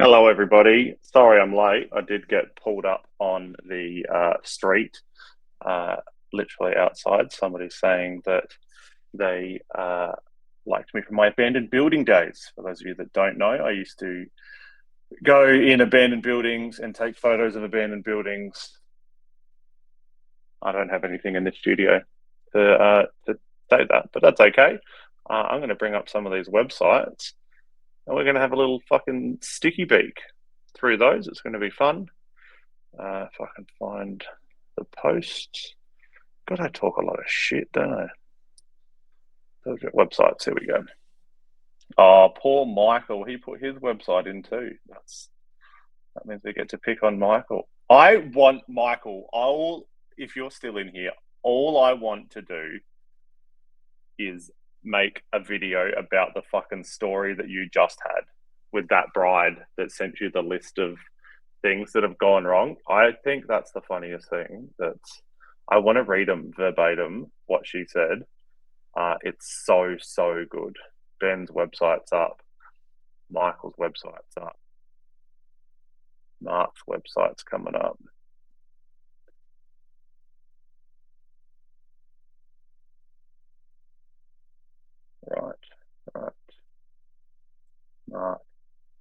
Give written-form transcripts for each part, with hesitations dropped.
Hello, everybody. Sorry I'm late. I did get pulled up on the street, uh, literally outside. Somebody saying that they liked me from my abandoned building days. For those of you that don't know, I used to go in abandoned buildings and take photos of abandoned buildings. I don't have anything in the studio to say that, but that's okay. I'm going to bring up some of these websites and we're going to have a little fucking sticky beak through those. It's going to be fun. If I can find the post. God, I talk a lot of shit, don't I? Those are websites. Here we go. Oh, poor Michael. He put his website in too. That means we get to pick on Michael. I want Michael. If you're still in here, all I want to do is make a video about the fucking story that you just had with that bride that sent you the list of things that have gone wrong. I think that's the funniest thing. That's I want to read them verbatim what she said. It's so good. Ben's website's up. Michael's website's up. Mark's website's coming up. Right, right. Mark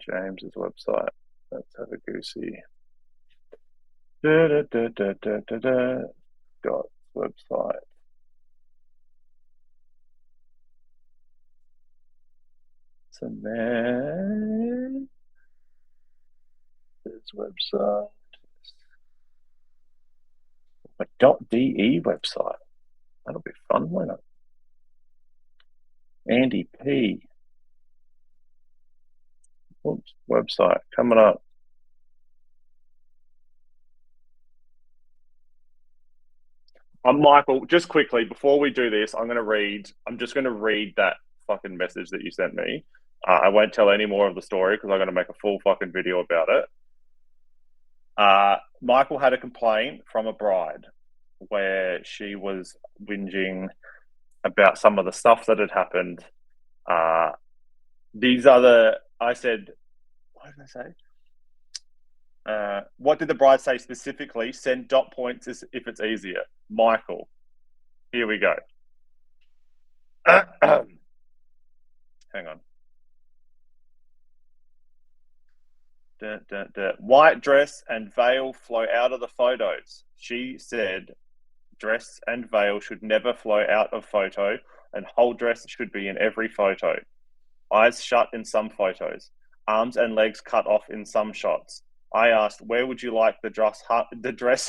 James's website. Let's have a goosey. Scott's website. Samantha's website. A .de website. That'll be fun, won't it? Andy P. Oops, website coming up. Michael, just quickly before we do this, I'm just going to read that fucking message that you sent me. I won't tell any more of the story because I'm going to make a full fucking video about it. Michael had a complaint from a bride where she was whinging about some of the stuff that had happened. Uh, I said, what did I say? What did the bride say specifically? Send dot points if it's easier. Michael, here we go. Hang on. White dress and veil flow out of the photos. She said dress and veil should never flow out of photo, and whole dress should be in every photo. Eyes shut in some photos, arms and legs cut off in some shots. I asked, where would you like the dress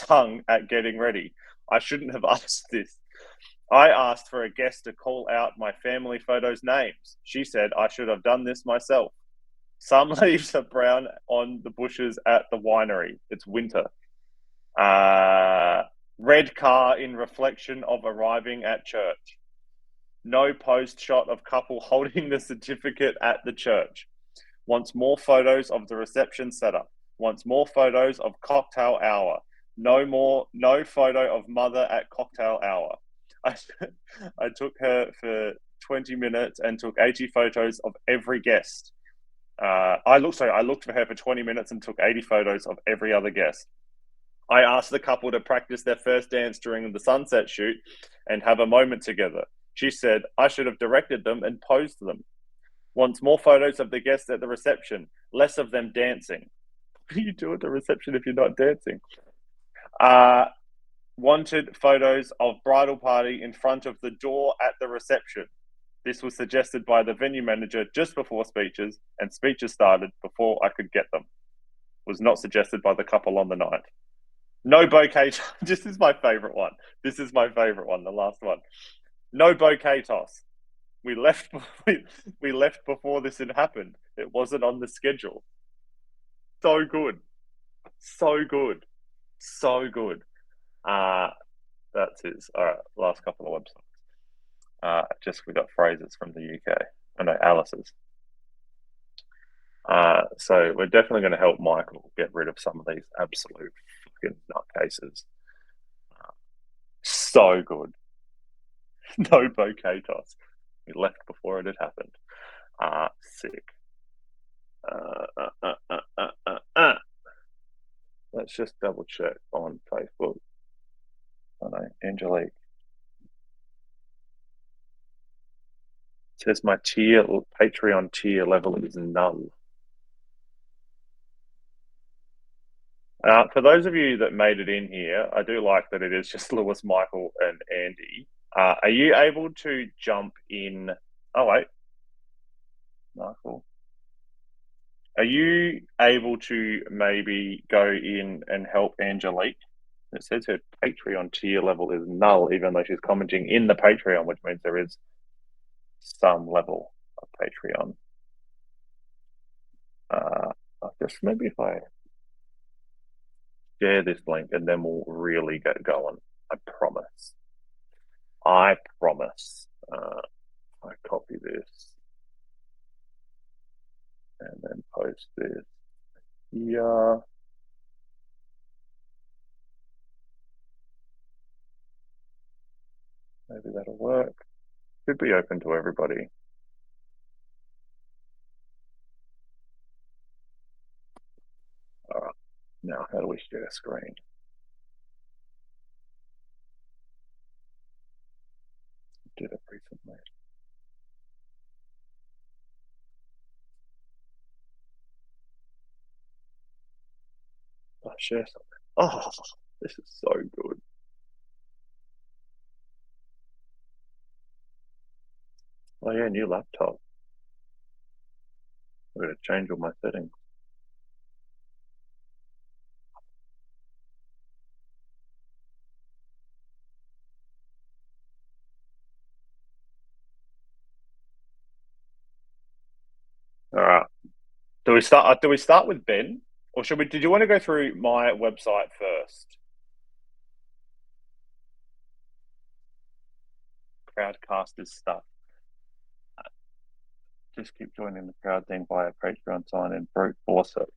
hung at getting ready? I shouldn't have asked this. I asked for a guest to call out my family photos' names. She said I should have done this myself. Some leaves are brown on the bushes at the winery. It's winter. Red car in reflection of arriving at church. No post shot of couple holding the certificate at the church. Wants more photos of the reception setup. Wants more photos of cocktail hour. No photo of mother at cocktail hour. I, I took her for 20 minutes and took 80 photos of every guest. I looked for her for 20 minutes and took 80 photos of every other guest. I asked the couple to practice their first dance during the sunset shoot and have a moment together. She said I should have directed them and posed them. Wants more photos of the guests at the reception, less of them dancing. What do you do at the reception if you're not dancing? Uh, Wanted photos of bridal party in front of the door at the reception. This was suggested by the venue manager just before speeches, and speeches started before I could get them. Was not suggested by the couple on the night. No bouquet. This is my favorite one. This is my favorite one. The last one. No bouquet toss. We left. We left before this had happened. It wasn't on the schedule. So good. So good. So good. Uh that's his. All right. Last couple of websites. Just we got phrases from the UK. I know Alice's. So we're definitely going to help Michael get rid of some of these absolute fucking nutcases. So good. No bouquet toss. We left before it had happened. Sick. Let's just double check on Facebook. Oh no, Angelique. It says my Patreon tier level is null. For those of you that made it in here, I do like that it is just Lewis, Michael, and Andy. Are you able to jump in? Oh, wait, Michael. Are you able to maybe go in and help Angelique? It says her Patreon tier level is null, even though she's commenting in the Patreon, which means there is some level of Patreon. Just maybe if I share this link and then we'll really get going. I promise. I promise. I copy this and then post this here. Maybe that'll work. Should be open to everybody. All right. Now, how do we share a screen? Did it recently. Oh, share something. Oh, this is so good. Oh yeah, new laptop. I'm going to change all my settings. All right. Do we start? Do we start with Ben, or should we? Did you want to go through my website first? Crowdcast is stuck. Just keep joining the crowd thing via Patreon sign and brute force it.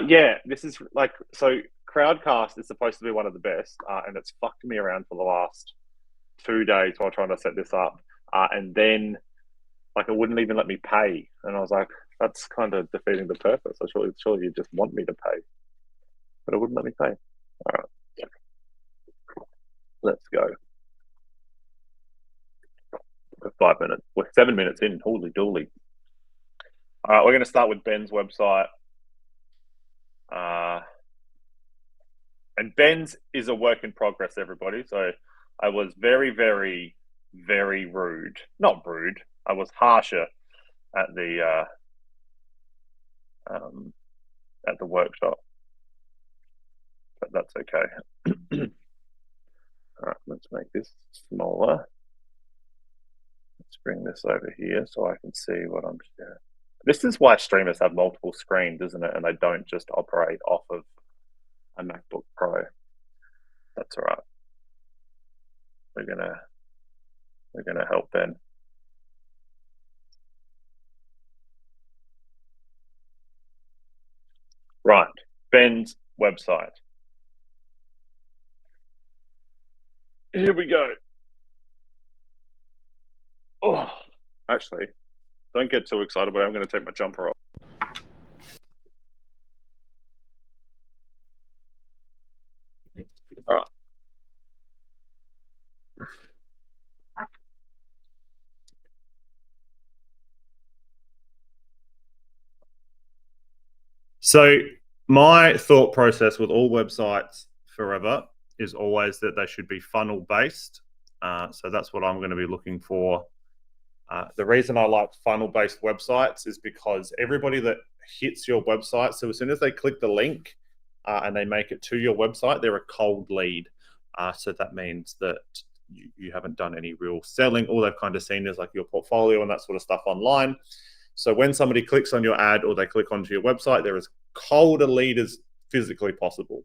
Yeah, this is like so. Crowdcast is supposed to be one of the best, and it's fucked me around for the last 2 days while trying to set this up. And then, like, it wouldn't even let me pay, and I was like, "That's kind of defeating the purpose. Surely you just want me to pay, but it wouldn't let me pay." All right, let's go. 5 minutes. We're 7 minutes in. Holy dooly! All right, we're going to start with Ben's website. And Ben's is a work in progress, everybody. So I was very, very, very rude. Not rude. I was harsher at the workshop, but that's okay. All right, let's make this smaller. Let's bring this over here so I can see what I'm doing. This is why streamers have multiple screens, isn't it? And they don't just operate off of a MacBook Pro. That's all right. We're gonna help Ben. Right, Ben's website. Here we go. Oh, actually, don't get too excited, but I'm going to take my jumper off. All right. So my thought process with all websites forever is always that they should be funnel based. So that's what I'm going to be looking for. The reason I like funnel based websites is because everybody that hits your website, so as soon as they click the link and they make it to your website, they're a cold lead. So that means that you haven't done any real selling. All they've kind of seen is like your portfolio and that sort of stuff online. So when somebody clicks on your ad or they click onto your website, they're as cold a lead as physically possible.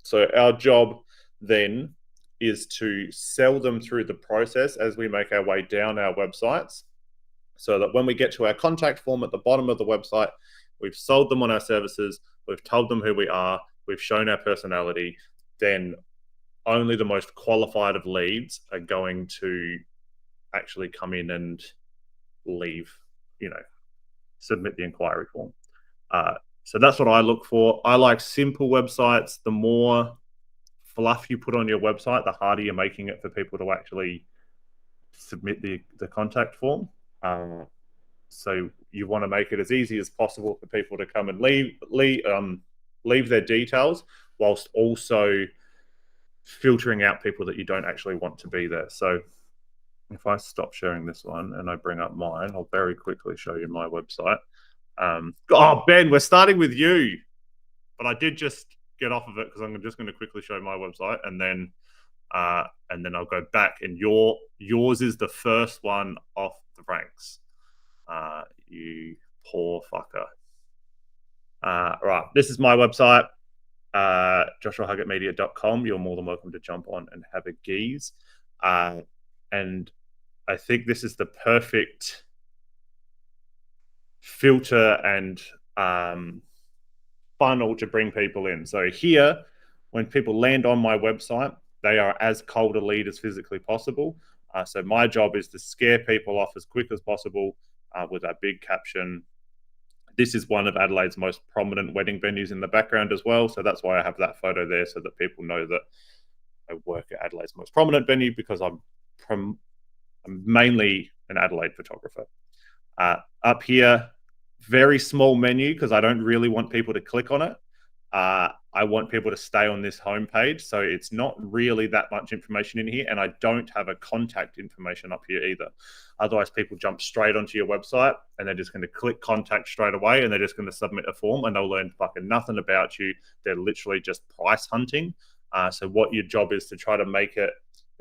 So our job then is to sell them through the process as we make our way down our websites, so that when we get to our contact form at the bottom of the website, we've sold them on our services, we've told them who we are, we've shown our personality, then only the most qualified of leads are going to actually come in and leave, submit the inquiry form. So that's what I look for. I like simple websites. The more fluff you put on your website, the harder you're making it for people to actually submit the contact form. So you want to make it as easy as possible for people to come and leave their details, whilst also filtering out people that you don't actually want to be there. So if I stop sharing this one and I bring up mine, I'll very quickly show you my website. Oh, Ben, we're starting with you, but I did just get off of it because I'm just going to quickly show my website, and then I'll go back. And yours is the first one off the ranks. You poor fucker. Right, this is my website, joshuahuggettmedia.com. You're more than welcome to jump on and have a geeze. And I think this is the perfect filter and funnel to bring people in. So here, when people land on my website, they are as cold a lead as physically possible. So my job is to scare people off as quick as possible with a big caption. This is one of Adelaide's most prominent wedding venues in the background as well. So that's why I have that photo there, so that people know that I work at Adelaide's most prominent venue, because I'm mainly an Adelaide photographer. Up here, very small menu, because I don't really want people to click on it. I want people to stay on this homepage, so it's not really that much information in here, and I don't have a contact information up here either. Otherwise, people jump straight onto your website and they're just going to click contact straight away, and they're just going to submit a form, and they'll learn fucking nothing about you. They're literally just price hunting. So what your job is to try to make it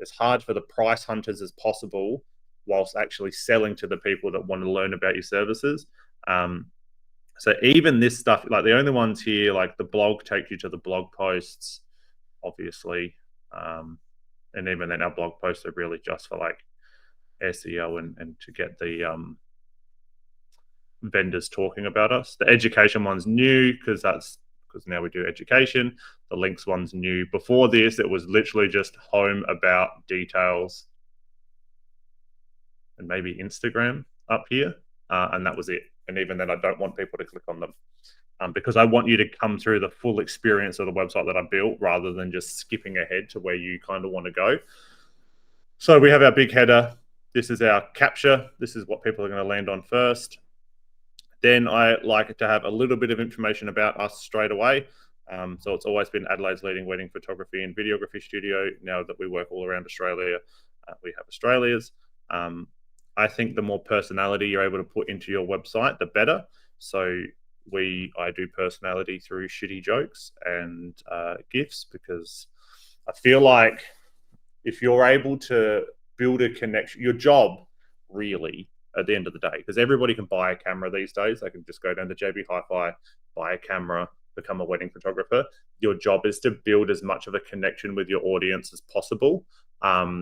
as hard for the price hunters as possible, whilst actually selling to the people that want to learn about your services. So even this stuff, like the only ones here, like the blog takes you to the blog posts, obviously. And even then, our blog posts are really just for like SEO and to get the vendors talking about us. The education one's new because now we do education. The links one's new. Before this, it was literally just home, about, details, and maybe Instagram up here. And that was it. And even then, I don't want people to click on them, because I want you to come through the full experience of the website that I built, rather than just skipping ahead to where you kind of want to go. So we have our big header. This is our capture. This is what people are going to land on first. Then I like to have a little bit of information about us straight away. So it's always been Adelaide's leading wedding photography and videography studio. Now that we work all around Australia, we have Australia's. I think the more personality you're able to put into your website, the better. So I do personality through shitty jokes and GIFs, because I feel like if you're able to build a connection, your job really at the end of the day, because everybody can buy a camera these days. They can just go down to JB Hi-Fi, buy a camera, become a wedding photographer. Your job is to build as much of a connection with your audience as possible.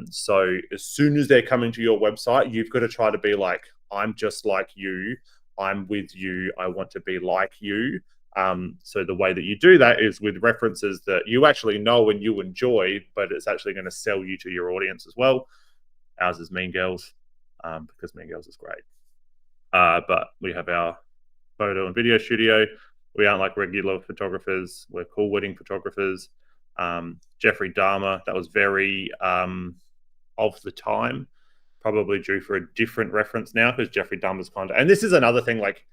So as soon as they're coming to your website, you've got to try to be like, I'm just like you. I'm with you. I want to be like you. So the way that you do that is with references that you actually know and you enjoy, but it's actually going to sell you to your audience as well. Ours is Mean Girls, because Mean Girls is great. But we have our photo and video studio. We aren't like regular photographers. We're cool wedding photographers. Jeffrey Dahmer, that was very of the time, probably due for a different reference now, because Jeffrey Dahmer's kind of, and this is another thing, like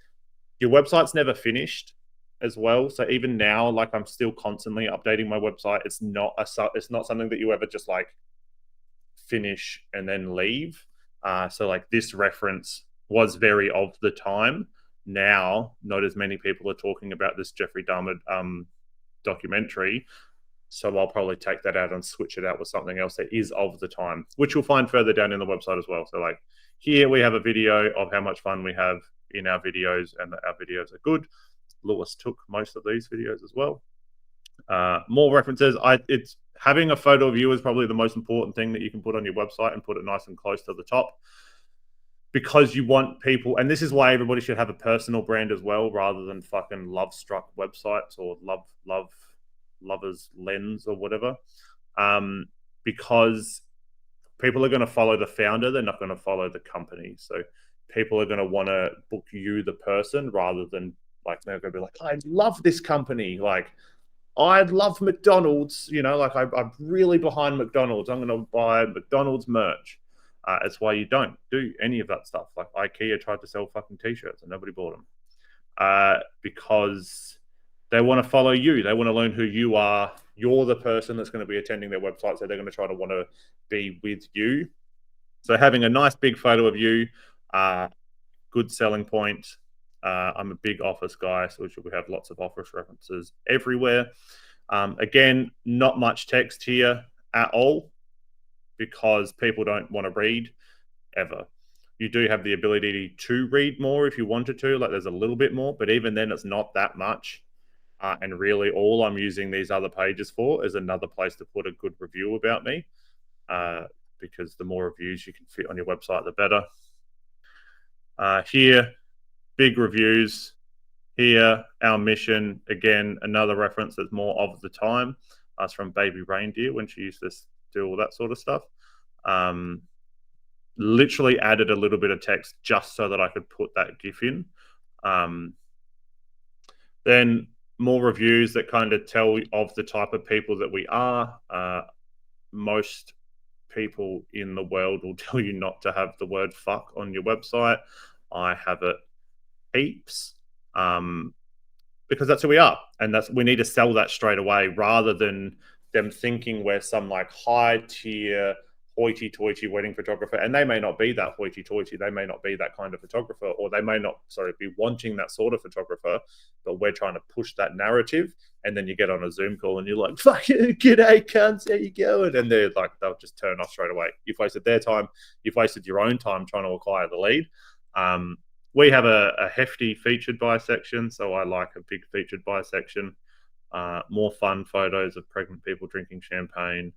your website's never finished as well. So even now, like I'm still constantly updating my website. It's not something that you ever just like finish and then leave. So like this reference was very of the time. Now, not as many people are talking about this Jeffrey Dahmer documentary. So I'll probably take that out and switch it out with something else that is of the time, which you'll find further down in the website as well. So like here we have a video of how much fun we have in our videos, and that our videos are good. Lewis took most of these videos as well. More references. It's having a photo of you is probably the most important thing that you can put on your website, and put it nice and close to the top, because you want people, and this is why everybody should have a personal brand as well, rather than fucking love struck websites or lovers lens or whatever, because people are going to follow the founder. They're not going to follow the company. So people are going to want to book you, the person, rather than Like they're going to be like, I love this company. Like I love McDonald's. You know, like I'm really behind McDonald's. I'm going to buy McDonald's merch. It's why you don't do any of that stuff. Like IKEA tried to sell fucking t-shirts and nobody bought them because they want to follow you. They want to learn who you are. You're the person that's going to be attending their website, so they're going to try to want to be with you. So having a nice big photo of you, good selling point. I'm a big Office guy, so we have lots of Office references everywhere. Again, not much text here at all because people don't want to read ever. You do have the ability to read more if you wanted to, like there's a little bit more, but even then it's not that much. And really all I'm using these other pages for is another place to put a good review about me, because the more reviews you can fit on your website, the better. Here, big reviews. Here, our mission, again, another reference that's more of the time. That's from Baby Reindeer when she used to do all that sort of stuff. Literally added a little bit of text just so that I could put that GIF in. Then more reviews that kind of tell of the type of people that we are. Most people in the world will tell you not to have the word fuck on your website. I have it heaps because that's who we are, and we need to sell that straight away rather than them thinking we're some like high tier hoity-toity wedding photographer, and they may not be that hoity-toity, they may not be that kind of photographer, or they may not be wanting that sort of photographer, but we're trying to push that narrative. And then you get on a Zoom call and you're like, fuck you, g'day cunts, how you going? And they're like, they'll just turn off straight away. You've wasted their time, you've wasted your own time trying to acquire the lead. We have a hefty featured by section, so I like a big featured by section. More fun photos of pregnant people drinking champagne.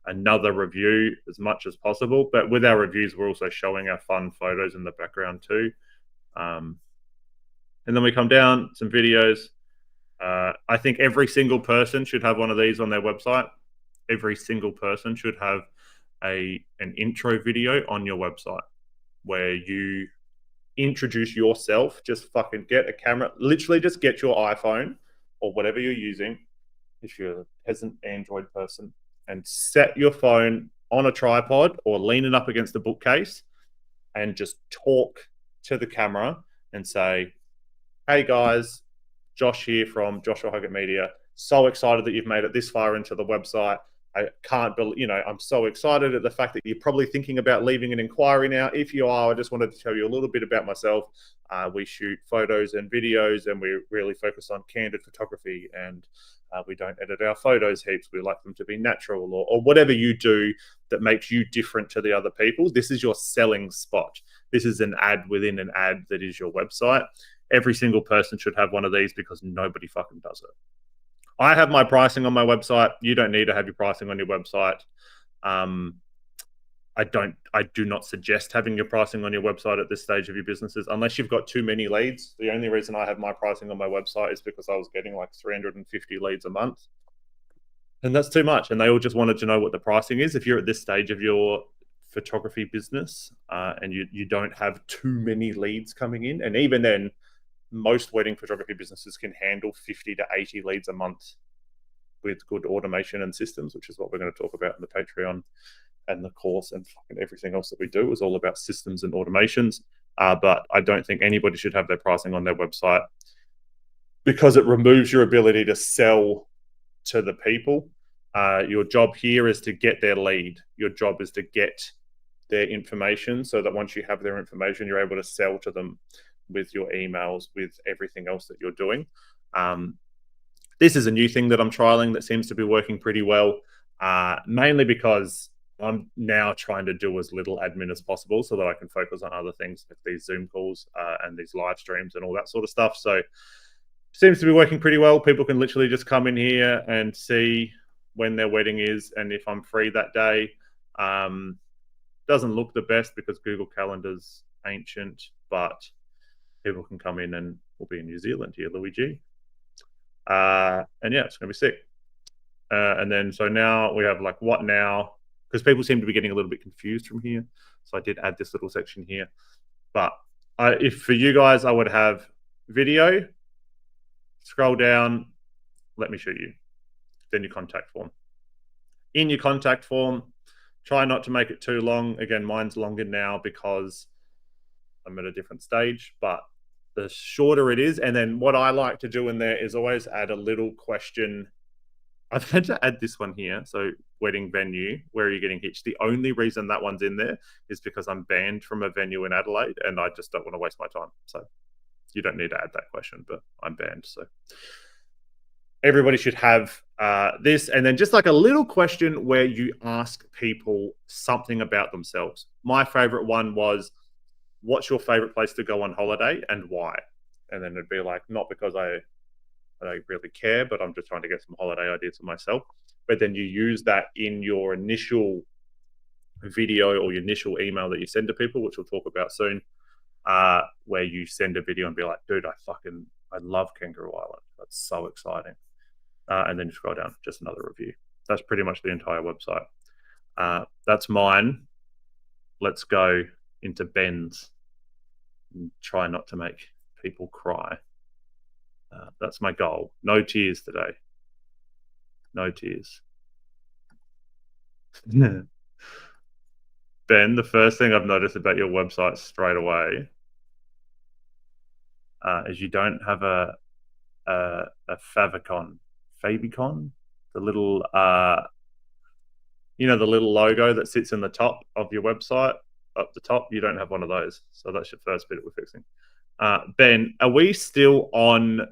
Another review as much as possible, but with our reviews we're also showing our fun photos in the background too. And then we come down some videos. I think every single person should have one of these on their website. Every single person should have an intro video on your website where you introduce yourself. Just fucking get a camera, literally just get your iPhone or whatever you're using if you're a peasant Android person, and set your phone on a tripod or lean it up against a bookcase and just talk to the camera and say, hey guys, Josh here from Joshua Huggett Media. So excited that you've made it this far into the website. I can't believe, I'm so excited at the fact that you're probably thinking about leaving an inquiry now. If you are, I just wanted to tell you a little bit about myself. We shoot photos and videos, and we really focus on candid photography, and we don't edit our photos heaps. We like them to be natural, or whatever you do that makes you different to the other people. This is your selling spot. This is an ad within an ad that is your website. Every single person should have one of these because nobody fucking does it. I have my pricing on my website. You don't need to have your pricing on your website. I do not suggest having your pricing on your website at this stage of your businesses, unless you've got too many leads. The only reason I have my pricing on my website is because I was getting like 350 leads a month. And that's too much. And they all just wanted to know what the pricing is. If you're at this stage of your photography business and you don't have too many leads coming in, and even then, most wedding photography businesses can handle 50 to 80 leads a month with good automation and systems, which is what we're going to talk about in the Patreon and the course, and fucking everything else that we do is all about systems and automations. But I don't think anybody should have their pricing on their website because it removes your ability to sell to the people. Your job here is to get their lead. Your job is to get their information so that once you have their information, you're able to sell to them with your emails, with everything else that you're doing. This is a new thing that I'm trialing that seems to be working pretty well, mainly because I'm now trying to do as little admin as possible so that I can focus on other things like these Zoom calls and these live streams and all that sort of stuff. So it seems to be working pretty well. People can literally just come in here and see when their wedding is and if I'm free that day. Doesn't look the best because Google Calendar's ancient, but people can come in and we'll be in New Zealand here, Luigi. And yeah, it's going to be sick. And then, so now we have like, what now? Because people seem to be getting a little bit confused from here. So I did add this little section here. But if for you guys, I would have video, scroll down, let me shoot you. Then your contact form. In your contact form, try not to make it too long. Again, mine's longer now because I'm at a different stage, but the shorter it is. And then what I like to do in there is always add a little question. I've had to add this one here. So, wedding venue, where are you getting hitched? The only reason that one's in there is because I'm banned from a venue in Adelaide and I just don't want to waste my time. So, you don't need to add that question, but I'm banned. So, everybody should have this. And then just like a little question where you ask people something about themselves. My favorite one was, what's your favorite place to go on holiday and why? And then it'd be like, not because I don't really care, but I'm just trying to get some holiday ideas for myself. But then you use that in your initial video or your initial email that you send to people, which we'll talk about soon, where you send a video and be like, dude, I love Kangaroo Island. That's so exciting. And then you scroll down, just another review. That's pretty much the entire website. That's mine. Let's go into Ben's and try not to make people cry. That's my goal. No tears today. No tears. Ben, the first thing I've noticed about your website straight away is you don't have a favicon, the little the little logo that sits in the top of your website. Up the top, you don't have one of those. So that's your first bit that we're fixing. Ben, are we still on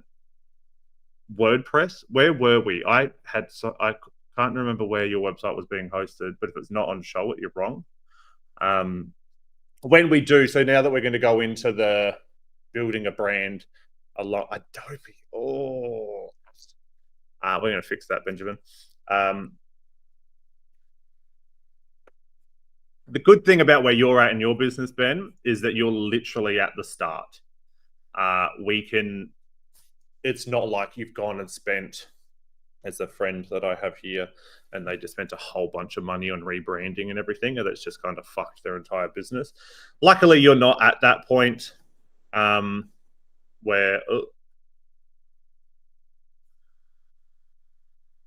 WordPress? Where were we? I can't remember where your website was being hosted, but if it's not on Show It, you're wrong. When we do, so now that we're going to go into the building a brand, Adobe. We're going to fix that, Benjamin. The good thing about where you're at in your business, Ben, is that you're literally at the start. It's not like you've gone and spent, as a friend that I have here, and they just spent a whole bunch of money on rebranding and everything, and it's just kind of fucked their entire business. Luckily, you're not at that point where...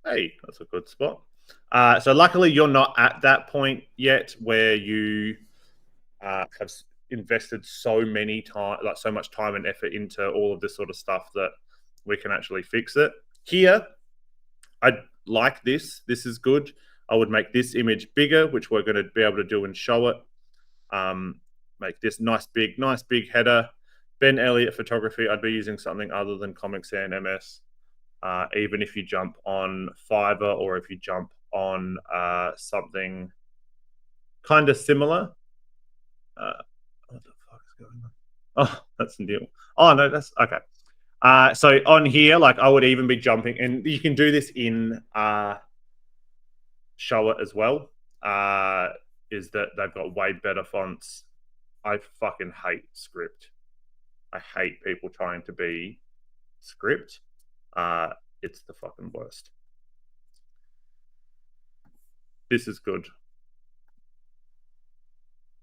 hey, that's a good spot. So luckily, you're not at that point yet where you have invested so much time and effort into all of this sort of stuff that we can actually fix it. Here, I like this. This is good. I would make this image bigger, which we're going to be able to do and Show It. Make this nice big header. Ben Elliott Photography. I'd be using something other than Comic Sans MS. Even if you jump on Fiverr or if you jump on something kind of similar. What the fuck is going on? Oh, that's new. Oh, no, that's okay. So on here, like I would even be jumping, and you can do this in Show It as well, is that they've got way better fonts. I fucking hate script. I hate people trying to be script. It's the fucking worst. This is good.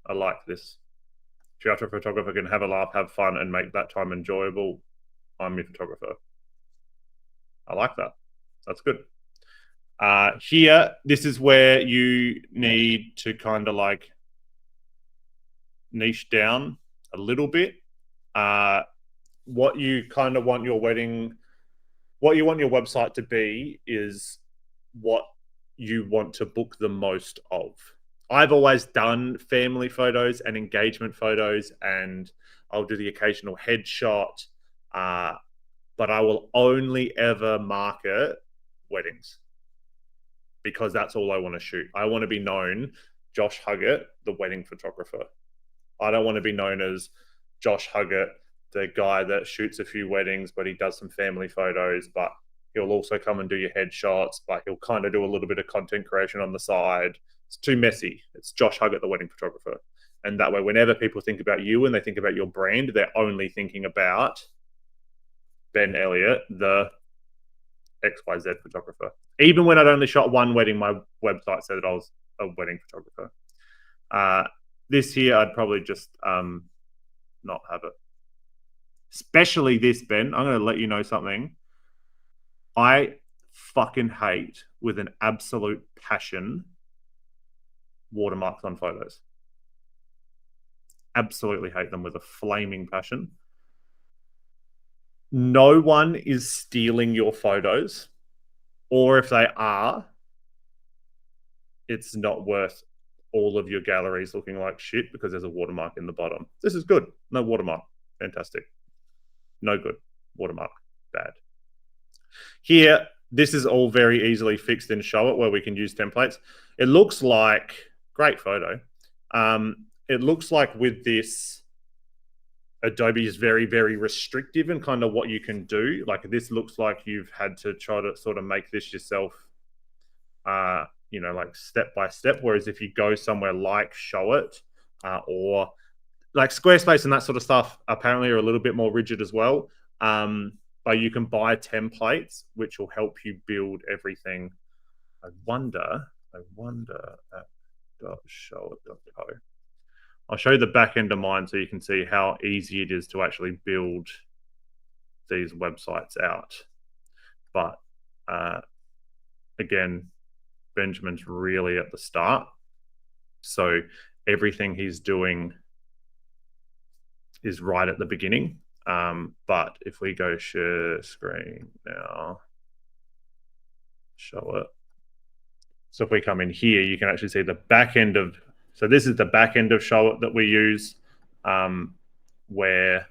I like this. If you're a photographer, can have a laugh, have fun, and make that time enjoyable, I'm your photographer. I like that. That's good. Here, this is where you need to kind of like niche down a little bit. What you kind of want your website to be is what you want to book the most of. I've always done family photos and engagement photos, and I'll do the occasional headshot, but I will only ever market weddings because that's all I want to shoot. I want to be known Josh Huggett, the wedding photographer. I don't want to be known as Josh Huggett, the guy that shoots a few weddings, but he does some family photos, but he'll also come and do your headshots, but he'll kind of do a little bit of content creation on the side. It's too messy. It's Josh Huggett, the wedding photographer. And that way, whenever people think about you and they think about your brand, they're only thinking about Ben Elliott, the XYZ photographer. Even when I'd only shot one wedding, my website said that I was a wedding photographer. This here, I'd probably just not have it. Especially this, Ben. I'm going to let you know something. I fucking hate with an absolute passion watermarks on photos. Absolutely hate them with a flaming passion. No one is stealing your photos, or if they are, it's not worth all of your galleries looking like shit because there's a watermark in the bottom. This is good. No watermark. Fantastic. No good. Watermark. Bad. Here, this is all very easily fixed in Show It where we can use templates. It looks like, great photo. It looks like with this, Adobe is very, very restrictive in kind of what you can do. Like this looks like you've had to try to sort of make this yourself, like step by step. Whereas if you go somewhere like Show It or like Squarespace and that sort of stuff, apparently are a little bit more rigid as well. But you can buy templates which will help you build everything. I wonder at .showit.co. I'll show you the back end of mine so you can see how easy it is to actually build these websites out. But again, Benjamin's really at the start. So everything he's doing is right at the beginning. But if we go share screen now, Show It. So if we come in here, you can actually see the back end of, so this is the back end of Show It that we use, where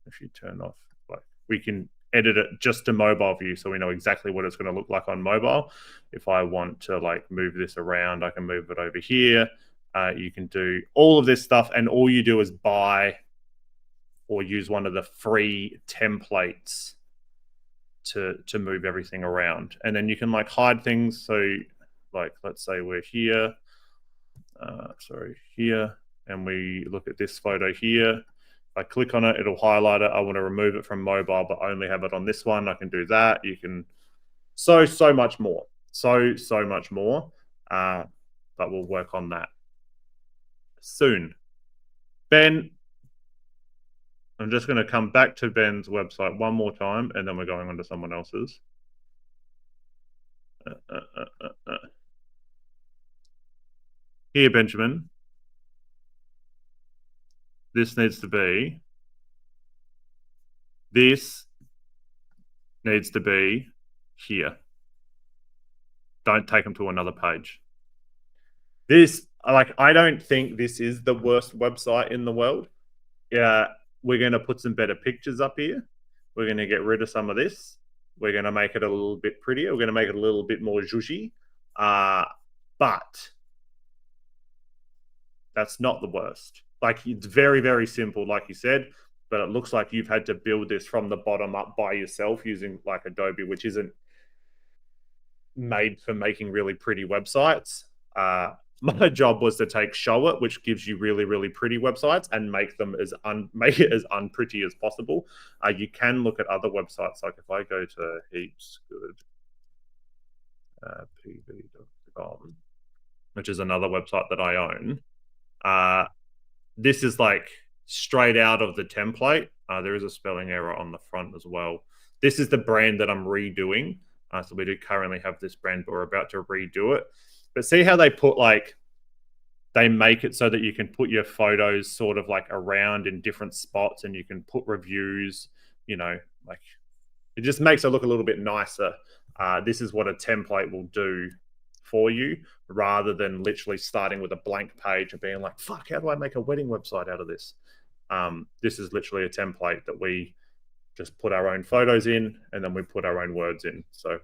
if you turn off, like we can edit it just to mobile view so we know exactly what it's going to look like on mobile. If I want to like move this around, I can move it over here. You can do all of this stuff, and all you do is buy or use one of the free templates to move everything around. And then you can like hide things. So like, let's say we're here, here, and we look at this photo here. If I click on it, it'll highlight it. I want to remove it from mobile, but only have it on this one. I can do that. You can, so much more. So much more. But we'll work on that soon. Ben, I'm just going to come back to Ben's website one more time, and then we're going on to someone else's. Here, Benjamin. This needs to be here. Don't take them to another page. This, like, I don't think this is the worst website in the world. Yeah, we're going to put some better pictures up here. We're going to get rid of some of this. We're going to make it a little bit prettier. We're going to make it a little bit more zhuzhy. But that's not the worst. Like, it's very, very simple, like you said, but it looks like you've had to build this from the bottom up by yourself using like Adobe, which isn't made for making really pretty websites. My job was to take Show It, which gives you really, really pretty websites, and make them make it as unpretty as possible. You can look at other websites, like if I go to Heaps Good pv.com, which is another website that I own. This is like straight out of the template. There is a spelling error on the front as well. This is the brand that I'm redoing. So we do currently have this brand, but we're about to redo it. But see how they put like, they make it so that you can put your photos sort of like around in different spots, and you can put reviews, like it just makes it look a little bit nicer. This is what a template will do for you, rather than literally starting with a blank page and being like, fuck, how do I make a wedding website out of this? This is literally a template that we just put our own photos in, and then we put our own words in. So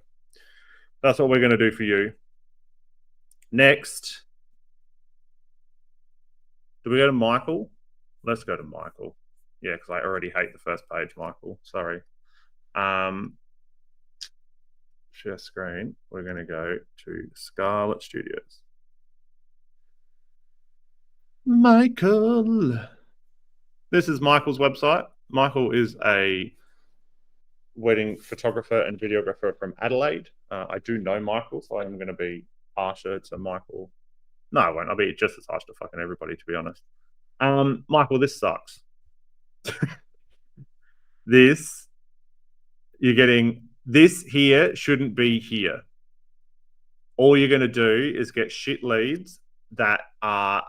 that's what we're going to do for you. Next, do we go to Michael? Let's go to Michael. Yeah, because I already hate the first page, Michael. Sorry. Share screen. We're going to go to Scarlet Studios. Michael. This is Michael's website. Michael is a wedding photographer and videographer from Adelaide. I do know Michael, so I'm going to be harsher to Michael. No, I won't. I'll be just as harsh to fucking everybody, to be honest. Michael, this sucks. This, you're getting this here shouldn't be here. All you're going to do is get shit leads that are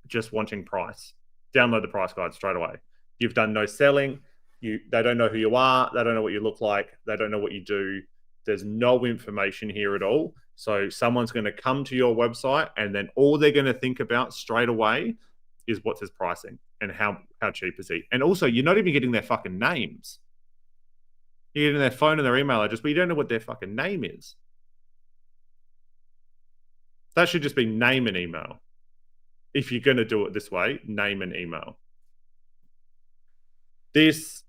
just wanting price. Download the price guide straight away. You've done no selling. They don't know who you are. They don't know what you look like. They don't know what you do. There's no information here at all. So someone's going to come to your website and then all they're going to think about straight away is what's his pricing and how cheap is he. And also, you're not even getting their fucking names. You're getting their phone and their email address, but you don't know what their fucking name is. That should just be name and email. If you're going to do it this way, name and email. This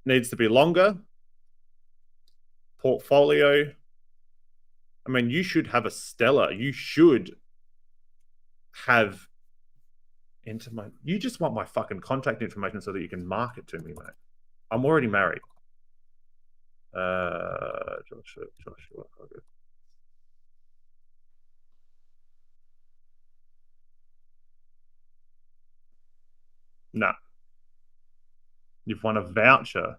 needs to be longer. Portfolio. I mean, you should have a stellar. You should have you just want my fucking contact information so that you can market to me, mate. I'm already married. Joshua Huggett. No. You've won a voucher.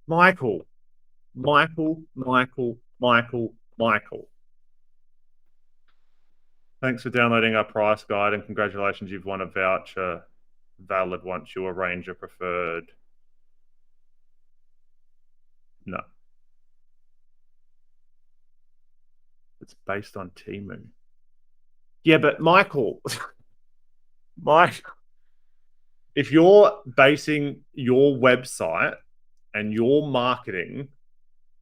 Michael. Thanks for downloading our price guide and congratulations, you've won a voucher. Valid once you arrange a preferred. No. It's based on Temu. Yeah, but Michael, if you're basing your website and your marketing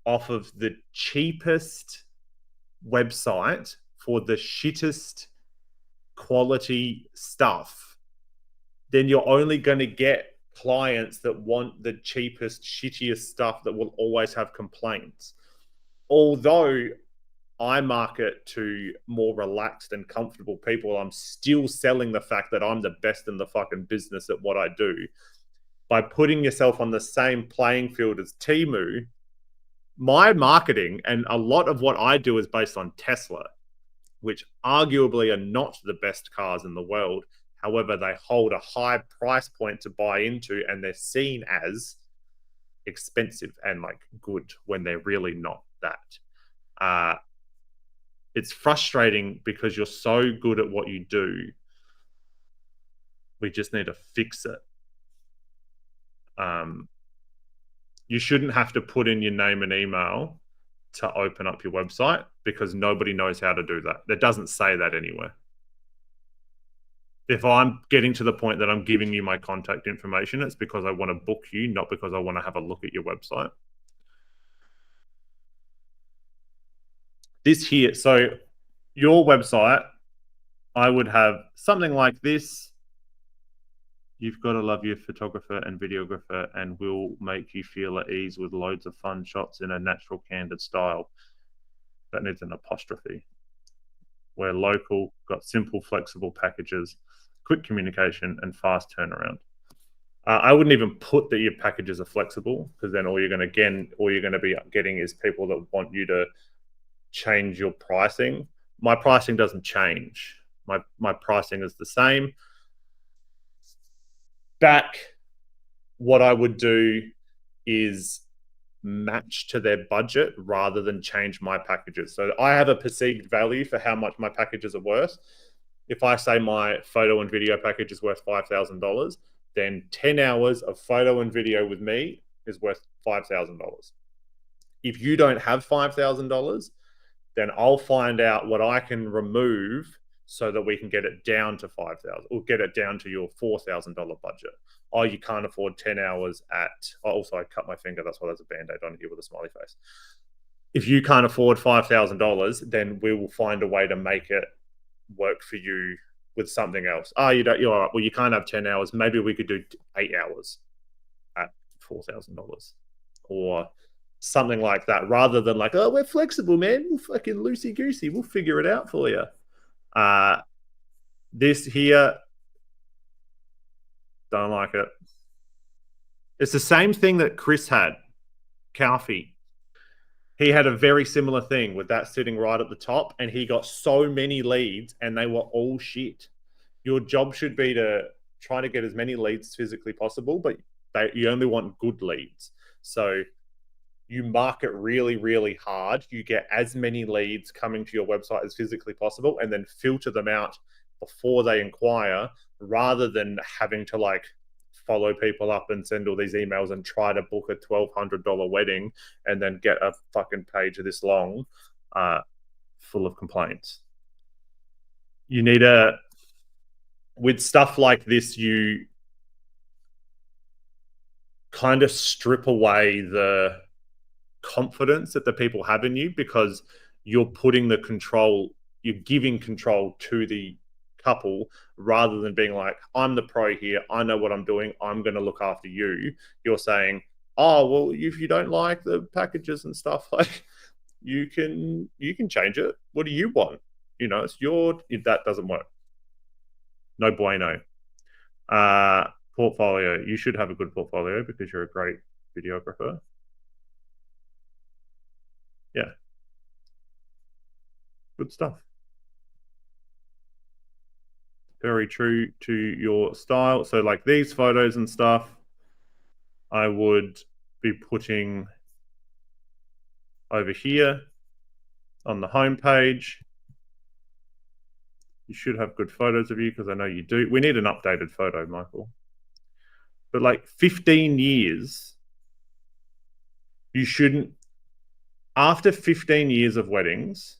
off of the cheapest website for the shittest quality stuff, then you're only going to get clients that want the cheapest, shittiest stuff that will always have complaints. Although I market to more relaxed and comfortable people, I'm still selling the fact that I'm the best in the fucking business at what I do. By putting yourself on the same playing field as Temu, my marketing and a lot of what I do is based on Tesla, which arguably are not the best cars in the world. However, they hold a high price point to buy into and they're seen as expensive and like good when they're really not that. It's frustrating because you're so good at what you do. We just need to fix it. You shouldn't have to put in your name and email to open up your website because nobody knows how to do that. It doesn't say that anywhere. If I'm getting to the point that I'm giving you my contact information, it's because I want to book you, not because I want to have a look at your website. This here, so your website, I would have something like this. You've got to love your photographer and videographer and we'll make you feel at ease with loads of fun shots in a natural, candid style. That needs an apostrophe. We're local, got simple, flexible packages, quick communication, and fast turnaround. I wouldn't even put that your packages are flexible because then all you're going to be getting is people that want you to change your pricing. My pricing doesn't change. My pricing is the same. Back, what I would do is match to their budget rather than change my packages. So I have a perceived value for how much my packages are worth. If I say my photo and video package is worth $5,000, then 10 hours of photo and video with me is worth $5,000. If you don't have $5,000, then I'll find out what I can remove so that we can get it down to $5,000 or get it down to your $4,000 budget. Oh, you can't afford 10 hours at, also I cut my finger, that's why there's a Band-Aid on here with a smiley face. If you can't afford $5,000, then we will find a way to make it work for you with something else. You're all right, well, you can't have 10 hours. Maybe we could do 8 hours at $4,000 or something like that, rather than like, oh, we're flexible, man. We'll fucking loosey-goosey. We'll figure it out for you. This here, don't like it. It's the same thing that Chris had, Calfee. He had a very similar thing with that sitting right at the top, and he got so many leads, and they were all shit. Your job should be to try to get as many leads physically possible, but you only want good leads. So you market really, really hard. You get as many leads coming to your website as physically possible, and then filter them out before they inquire, rather than having to like follow people up and send all these emails and try to book a $1,200 wedding and then get a fucking page this long full of complaints. You need with stuff like this, you kind of strip away the confidence that the people have in you, because you're putting the control, you're giving control to the couple, rather than being like, I'm the pro here, I know what I'm doing, I'm going to look after you. You're saying, oh, well, if you don't like the packages and stuff, like you can change it. What do you want? You know, it's if that doesn't work. No bueno. Portfolio. You should have a good portfolio because you're a great videographer. Yeah. Good stuff. Very true to your style. So like these photos and stuff, I would be putting over here on the home page. You should have good photos of you, because I know you do. We need an updated photo, Michael. But like 15 years, you shouldn't, after 15 years of weddings,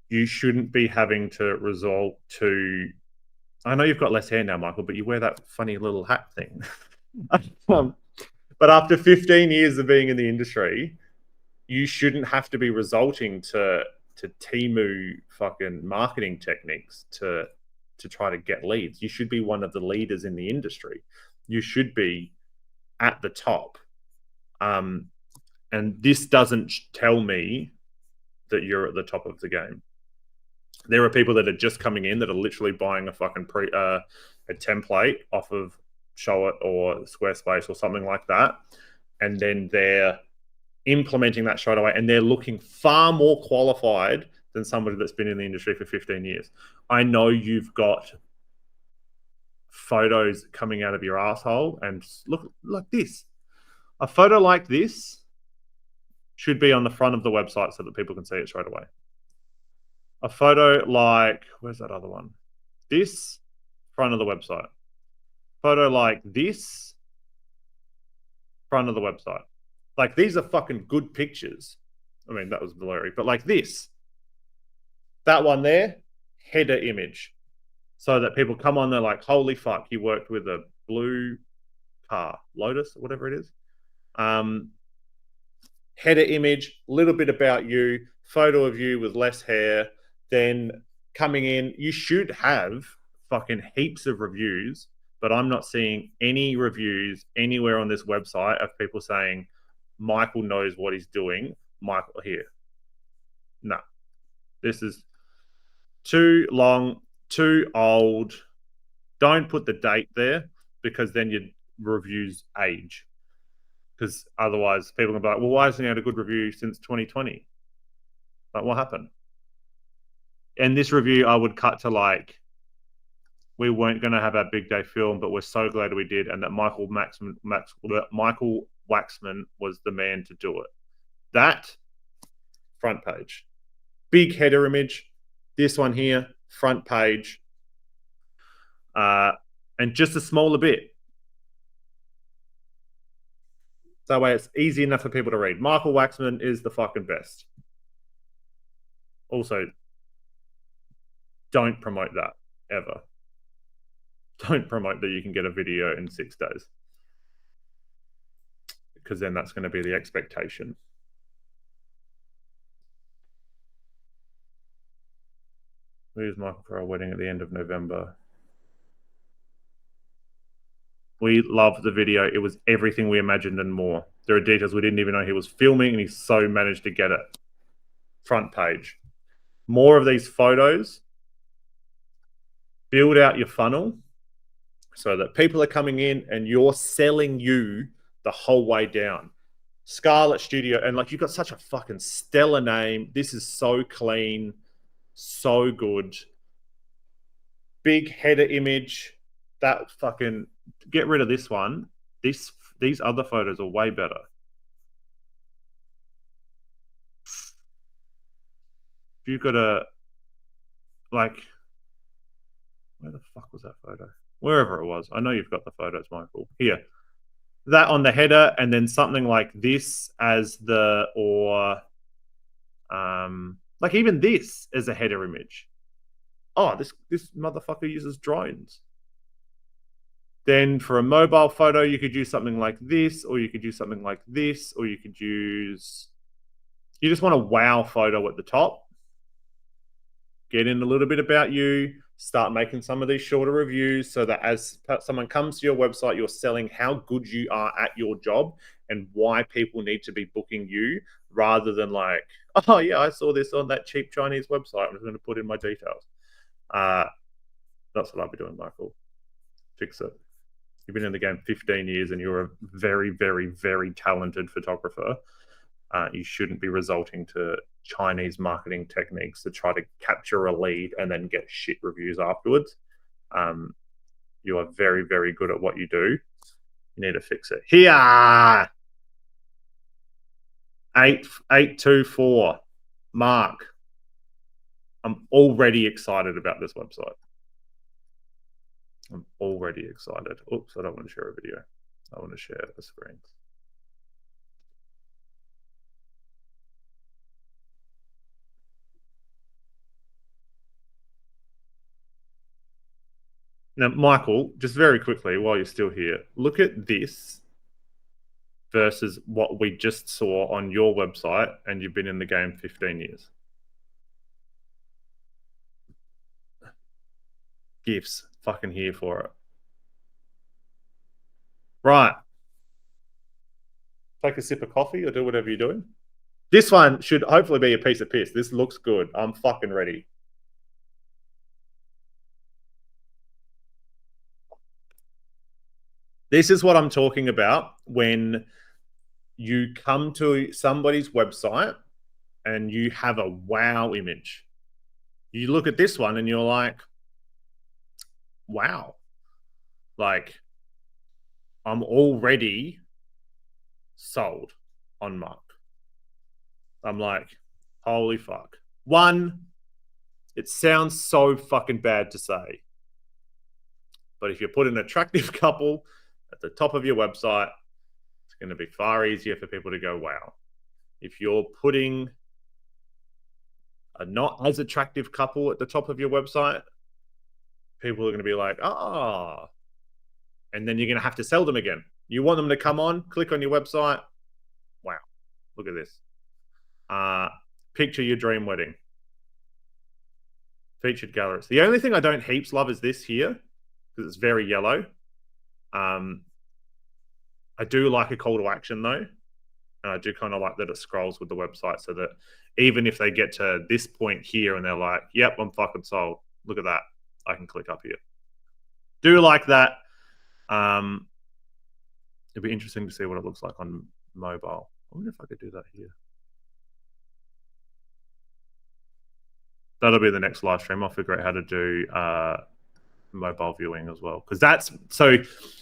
you shouldn't be having to resort to, I know you've got less hair now, Michael, but you wear that funny little hat thing. But after 15 years of being in the industry, you shouldn't have to be resorting to Temu fucking marketing techniques to try to get leads. You should be one of the leaders in the industry. You should be at the top. And this doesn't tell me that you're at the top of the game. There are people that are just coming in that are literally buying a fucking a template off of Show It or Squarespace or something like that, and then they're implementing that straight away, and they're looking far more qualified than somebody that's been in the industry for 15 years. I know you've got photos coming out of your asshole, and look like this. A photo like this should be on the front of the website so that people can see it straight away. A photo like, where's that other one? This, front of the website. Photo like this, front of the website. Like, these are fucking good pictures. I mean, that was blurry, but like this. That one there, header image. So that people come on, they're like, holy fuck, he worked with a blue car, Lotus, or whatever it is. Header image, little bit about you, photo of you with less hair. Then coming in, you should have fucking heaps of reviews, but I'm not seeing any reviews anywhere on this website of people saying, Michael knows what he's doing. Michael here. No. This is too long, too old. Don't put the date there, because then your reviews age. Because otherwise people can be like, well, why hasn't he had a good review since 2020? Like, what happened? And this review I would cut to like, we weren't going to have our big day film, but we're so glad we did, and that Michael Waxman was the man to do it. That, front page. Big header image. This one here, front page. And just a smaller bit. That way it's easy enough for people to read. Michael Waxman is the fucking best. Also, don't promote that, ever. Don't promote that you can get a video in 6 days, because then that's going to be the expectation. Where's Michael for our wedding at the end of November? We love the video. It was everything we imagined and more. There are details we didn't even know he was filming, and he so managed to get it. Front page. More of these photos. Build out your funnel so that people are coming in and you're selling you the whole way down. Scarlet Studio, and like, you've got such a fucking stellar name. This is so clean, so good. Big header image. That fucking, get rid of this one These other photos are way better. If you've got a like, where the fuck was that photo? Wherever it was, I know you've got the photos, Michael. Here, that on the header, and then something like this as the like even this as a header image. Oh, this motherfucker uses drones. Then for a mobile photo, you could use something like this, or you could use something like this, or you could use. You just want a wow photo at the top. Get in a little bit about you. Start making some of these shorter reviews so that as someone comes to your website, you're selling how good you are at your job and why people need to be booking you rather than like, oh, yeah, I saw this on that cheap Chinese website. I'm just going to put in my details. That's what I'll be doing, Michael. Fix it. You've been in the game 15 years and you're a very, very, very talented photographer. You shouldn't be resorting to Chinese marketing techniques to try to capture a lead and then get shit reviews afterwards. You are very, very good at what you do. You need to fix it. Here, 8824, Mark. I'm already excited about this website. I'm already excited. Oops, I don't want to share a video. I want to share the screens. Now, Michael, just very quickly while you're still here, look at this versus what we just saw on your website, and you've been in the game 15 years. GIFs, fucking here for it. Right. Take a sip of coffee or do whatever you're doing. This one should hopefully be a piece of piss. This looks good. I'm fucking ready. This is what I'm talking about when you come to somebody's website and you have a wow image. You look at this one and you're like, wow. Like, I'm already sold on Mark. I'm like, holy fuck. One, it sounds so fucking bad to say. But if you put an attractive couple at the top of your website, it's going to be far easier for people to go, wow. If you're putting a not as attractive couple at the top of your website, people are going to be like, ah. And then you're going to have to sell them again. You want them to come on, click on your website. Wow, look at this. Picture your dream wedding. Featured galleries. The only thing I don't heaps love is this here, because it's very yellow. I do like a call to action though. And I do kind of like that it scrolls with the website so that even if they get to this point here and they're like, yep, I'm fucking sold. Look at that. I can click up here. Do like that. It'd be interesting to see what it looks like on mobile. I wonder if I could do that here. That'll be the next live stream. I'll figure out how to do mobile viewing as well. Because that's so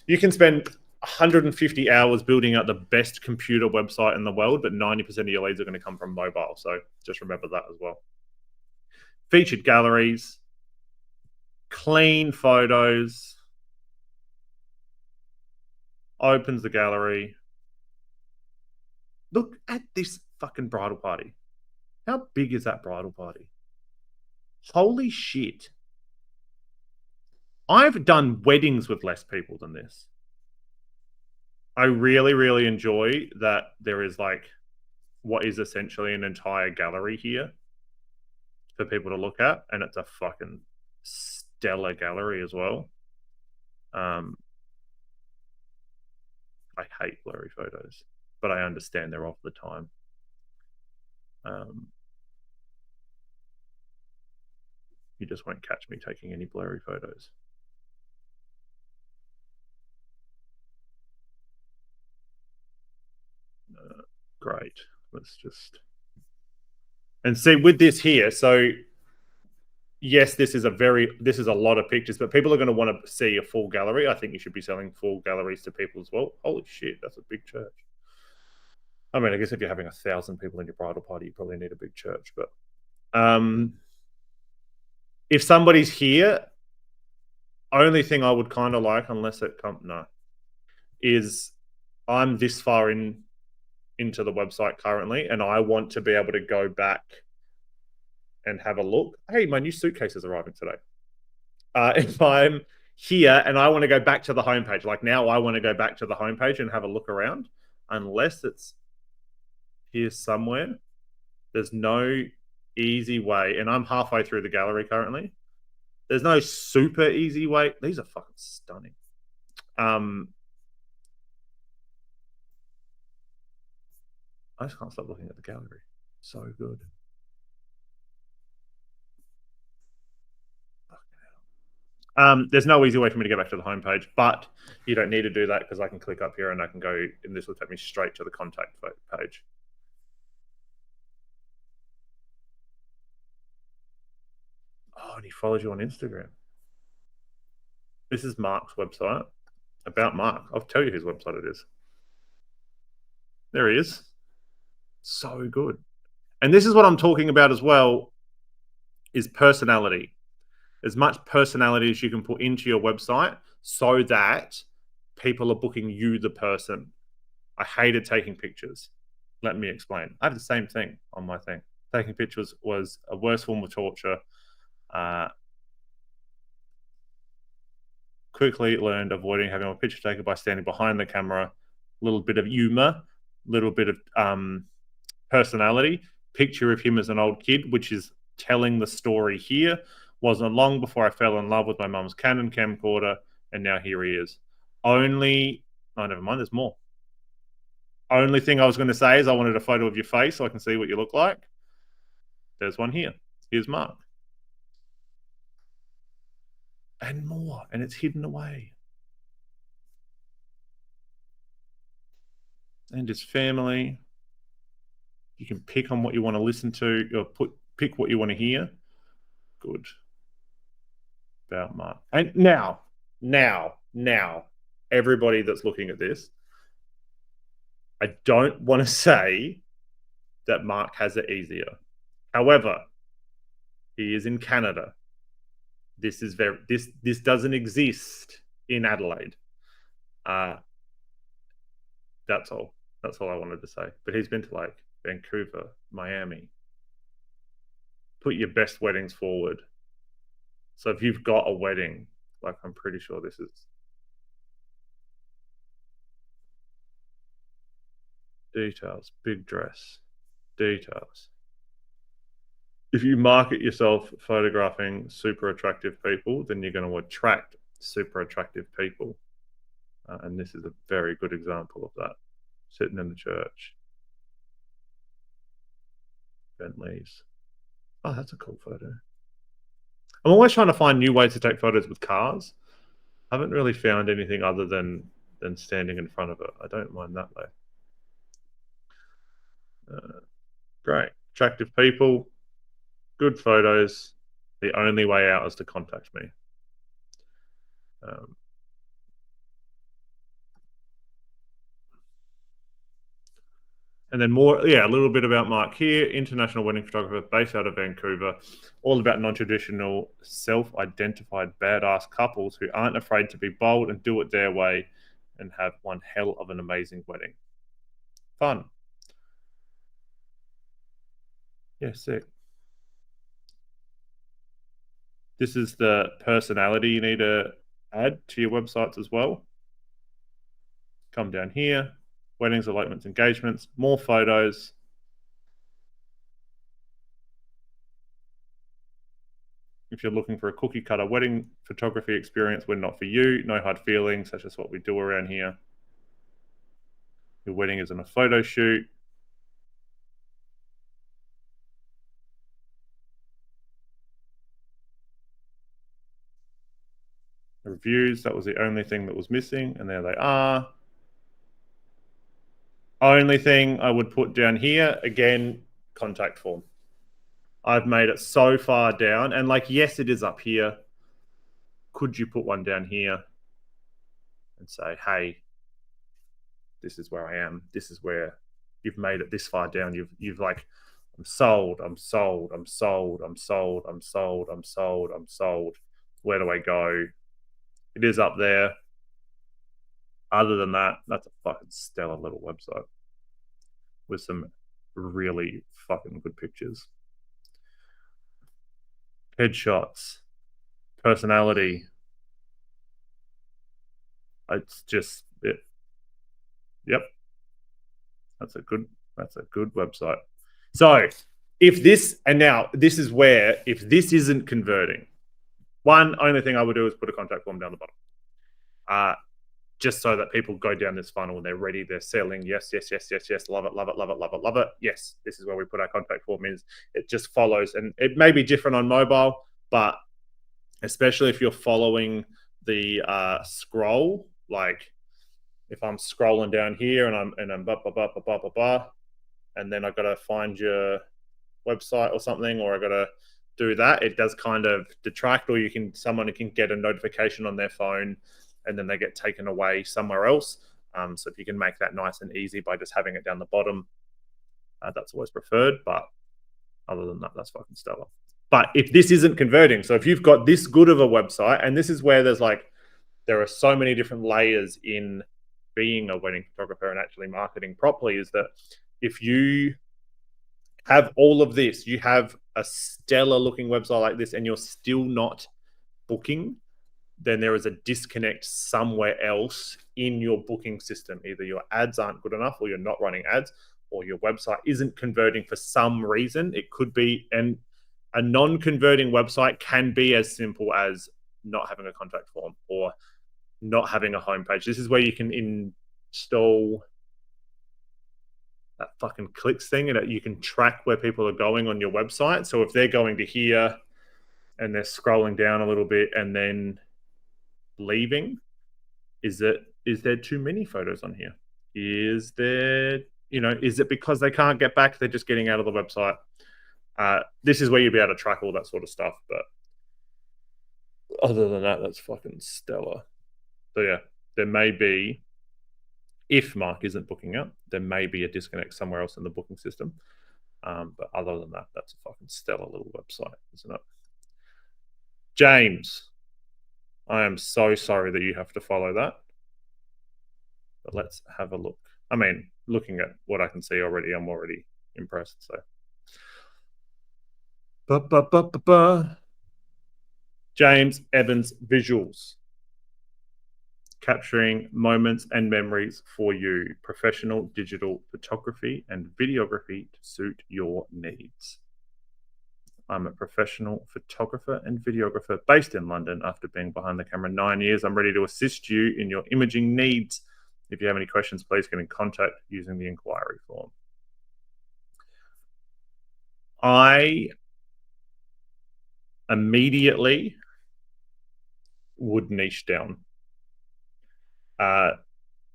you can spend 150 hours building out the best computer website in the world, but 90% of your leads are going to come from mobile. So just remember that as well. Featured galleries, clean photos, opens the gallery. Look at this fucking bridal party. How big is that bridal party? Holy shit. I've done weddings with less people than this. I really, really enjoy that there is like what is essentially an entire gallery here for people to look at, and it's a fucking stellar gallery as well. I hate blurry photos, but I understand they're off the time. You just won't catch me taking any blurry photos. Great. Let's just and see with this here. So yes, this is a lot of pictures, but people are going to want to see a full gallery. I think you should be selling full galleries to people as well. Holy shit, that's a big church. I mean, I guess if you're having 1,000 people in your bridal party, you probably need a big church. But um, if somebody's here, only thing I would kind of like, unless it comes, no, is I'm this far into the website currently, and I want to be able to go back and have a look. Hey, my new suitcase is arriving today. If I'm here and I want to go back to the homepage, like now I want to go back to the homepage and have a look around, unless it's here somewhere, there's no easy way. And I'm halfway through the gallery currently. There's no super easy way. These are fucking stunning. I just can't stop looking at the gallery. So good. There's no easy way for me to get back to the homepage, but you don't need to do that because I can click up here and I can go, and this will take me straight to the contact page. Oh, and he follows you on Instagram. This is Mark's website. About Mark. I'll tell you whose website it is. There he is. So good. And this is what I'm talking about as well, is personality. As much personality as you can put into your website so that people are booking you, the person. I hated taking pictures. Let me explain. I had the same thing on my thing. Taking pictures was a worse form of torture. Quickly learned avoiding having a picture taken by standing behind the camera. A little bit of humor, little bit of personality. Picture of him as an old kid, which is telling the story here. Wasn't long before I fell in love with my mum's Canon camcorder, and now here he is. Only, oh, never mind, there's more. Only thing I was going to say is I wanted a photo of your face so I can see what you look like. There's one here. Here's Mark. And more, and it's hidden away. And his family. You can pick on what you want to listen to, or pick what you want to hear. Good. About Mark. And now, everybody that's looking at this, I don't want to say that Mark has it easier. However, he is in Canada. This is this doesn't exist in Adelaide. That's all. That's all I wanted to say. But he's been to like Vancouver, Miami. Put your best weddings forward. So if you've got a wedding, like I'm pretty sure this is details, big dress, details. If you market yourself photographing super attractive people, then you're going to attract super attractive people. And this is a very good example of that. Sitting in the church. Bentleys. Oh, that's a cool photo. I'm always trying to find new ways to take photos with cars. I haven't really found anything other than standing in front of it. I don't mind that though. Great. Attractive people, good photos. The only way out is to contact me. And then more, a little bit about Mark here, international wedding photographer based out of Vancouver, all about non-traditional, self-identified badass couples who aren't afraid to be bold and do it their way and have one hell of an amazing wedding. Fun. Yeah, sick. This is the personality you need to add to your websites as well. Come down here, weddings, elopements, engagements, more photos. If you're looking for a cookie cutter wedding photography experience, we're not for you. No hard feelings. That's just what we do around here. Your wedding isn't a photo shoot. Reviews, that was the only thing that was missing, and there they are. Only thing I would put down here, again, contact form. I've made it so far down, and like, yes, it is up here. Could you put one down here and say, hey, this is where I am. This is where you've made it this far down. You've like, I'm sold, I'm sold, I'm sold, I'm sold, I'm sold, I'm sold, I'm sold. Where do I go? It is up there. Other than that, that's a fucking stellar little website with some really fucking good pictures. Headshots, personality. It's just it. Yep. That's a good website. So if this, and now this is where, if this isn't converting, one only thing I would do is put a contact form down the bottom. Just so that people go down this funnel and they're ready, they're selling. Yes, yes, yes, yes, yes. Love it, love it, love it, love it, love it. Yes, this is where we put our contact form in. It just follows. And it may be different on mobile, but especially if you're following the scroll, like if I'm scrolling down here and I'm blah, blah, blah, blah, blah, blah, blah, and then I got to find your website or something, or I got to do that, it does kind of detract, or someone can get a notification on their phone and then they get taken away somewhere else. So if you can make that nice and easy by just having it down the bottom, that's always preferred. But other than that, that's fucking stellar. But if this isn't converting, so if you've got this good of a website, and this is where there are so many different layers in being a wedding photographer and actually marketing properly, is that if you have all of this, you have a stellar looking website like this, and you're still not booking, then there is a disconnect somewhere else in your booking system. Either your ads aren't good enough, or you're not running ads, or your website isn't converting for some reason. It could be, and a non-converting website can be as simple as not having a contact form or not having a homepage. This is where you can install that fucking clicks thing, and you can track where people are going on your website. So if they're going to here and they're scrolling down a little bit and then leaving, is there too many photos on here? Is there, is it because they can't get back, they're just getting out of the website? This is where you'll be able to track all that sort of stuff. But other than that, that's fucking stellar. So yeah, there may be, if Mark isn't booking up, there may be a disconnect somewhere else in the booking system. But other than that, that's a fucking stellar little website, isn't it? James, I am so sorry that you have to follow that. But let's have a look. I mean, looking at what I can see already, I'm already impressed. So, James Evans Visuals, capturing moments and memories for you. Professional digital photography and videography to suit your needs. I'm a professional photographer and videographer based in London. After being behind the camera 9 years, I'm ready to assist you in your imaging needs. If you have any questions, please get in contact using the inquiry form. I immediately would niche down.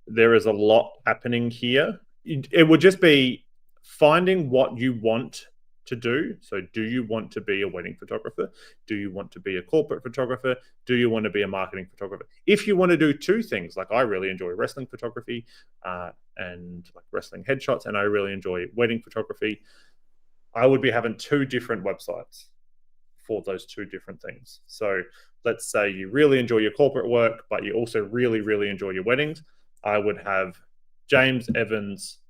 There is a lot happening here. It would just be finding what you want to do. So do you want to be a wedding photographer? Do you want to be a corporate photographer? Do you want to be a marketing photographer? If you want to do two things, like I really enjoy wrestling photography and like wrestling headshots, and I really enjoy wedding photography, I would be having two different websites for those two different things. So let's say you really enjoy your corporate work, but you also really, really enjoy your weddings. I would have James Evans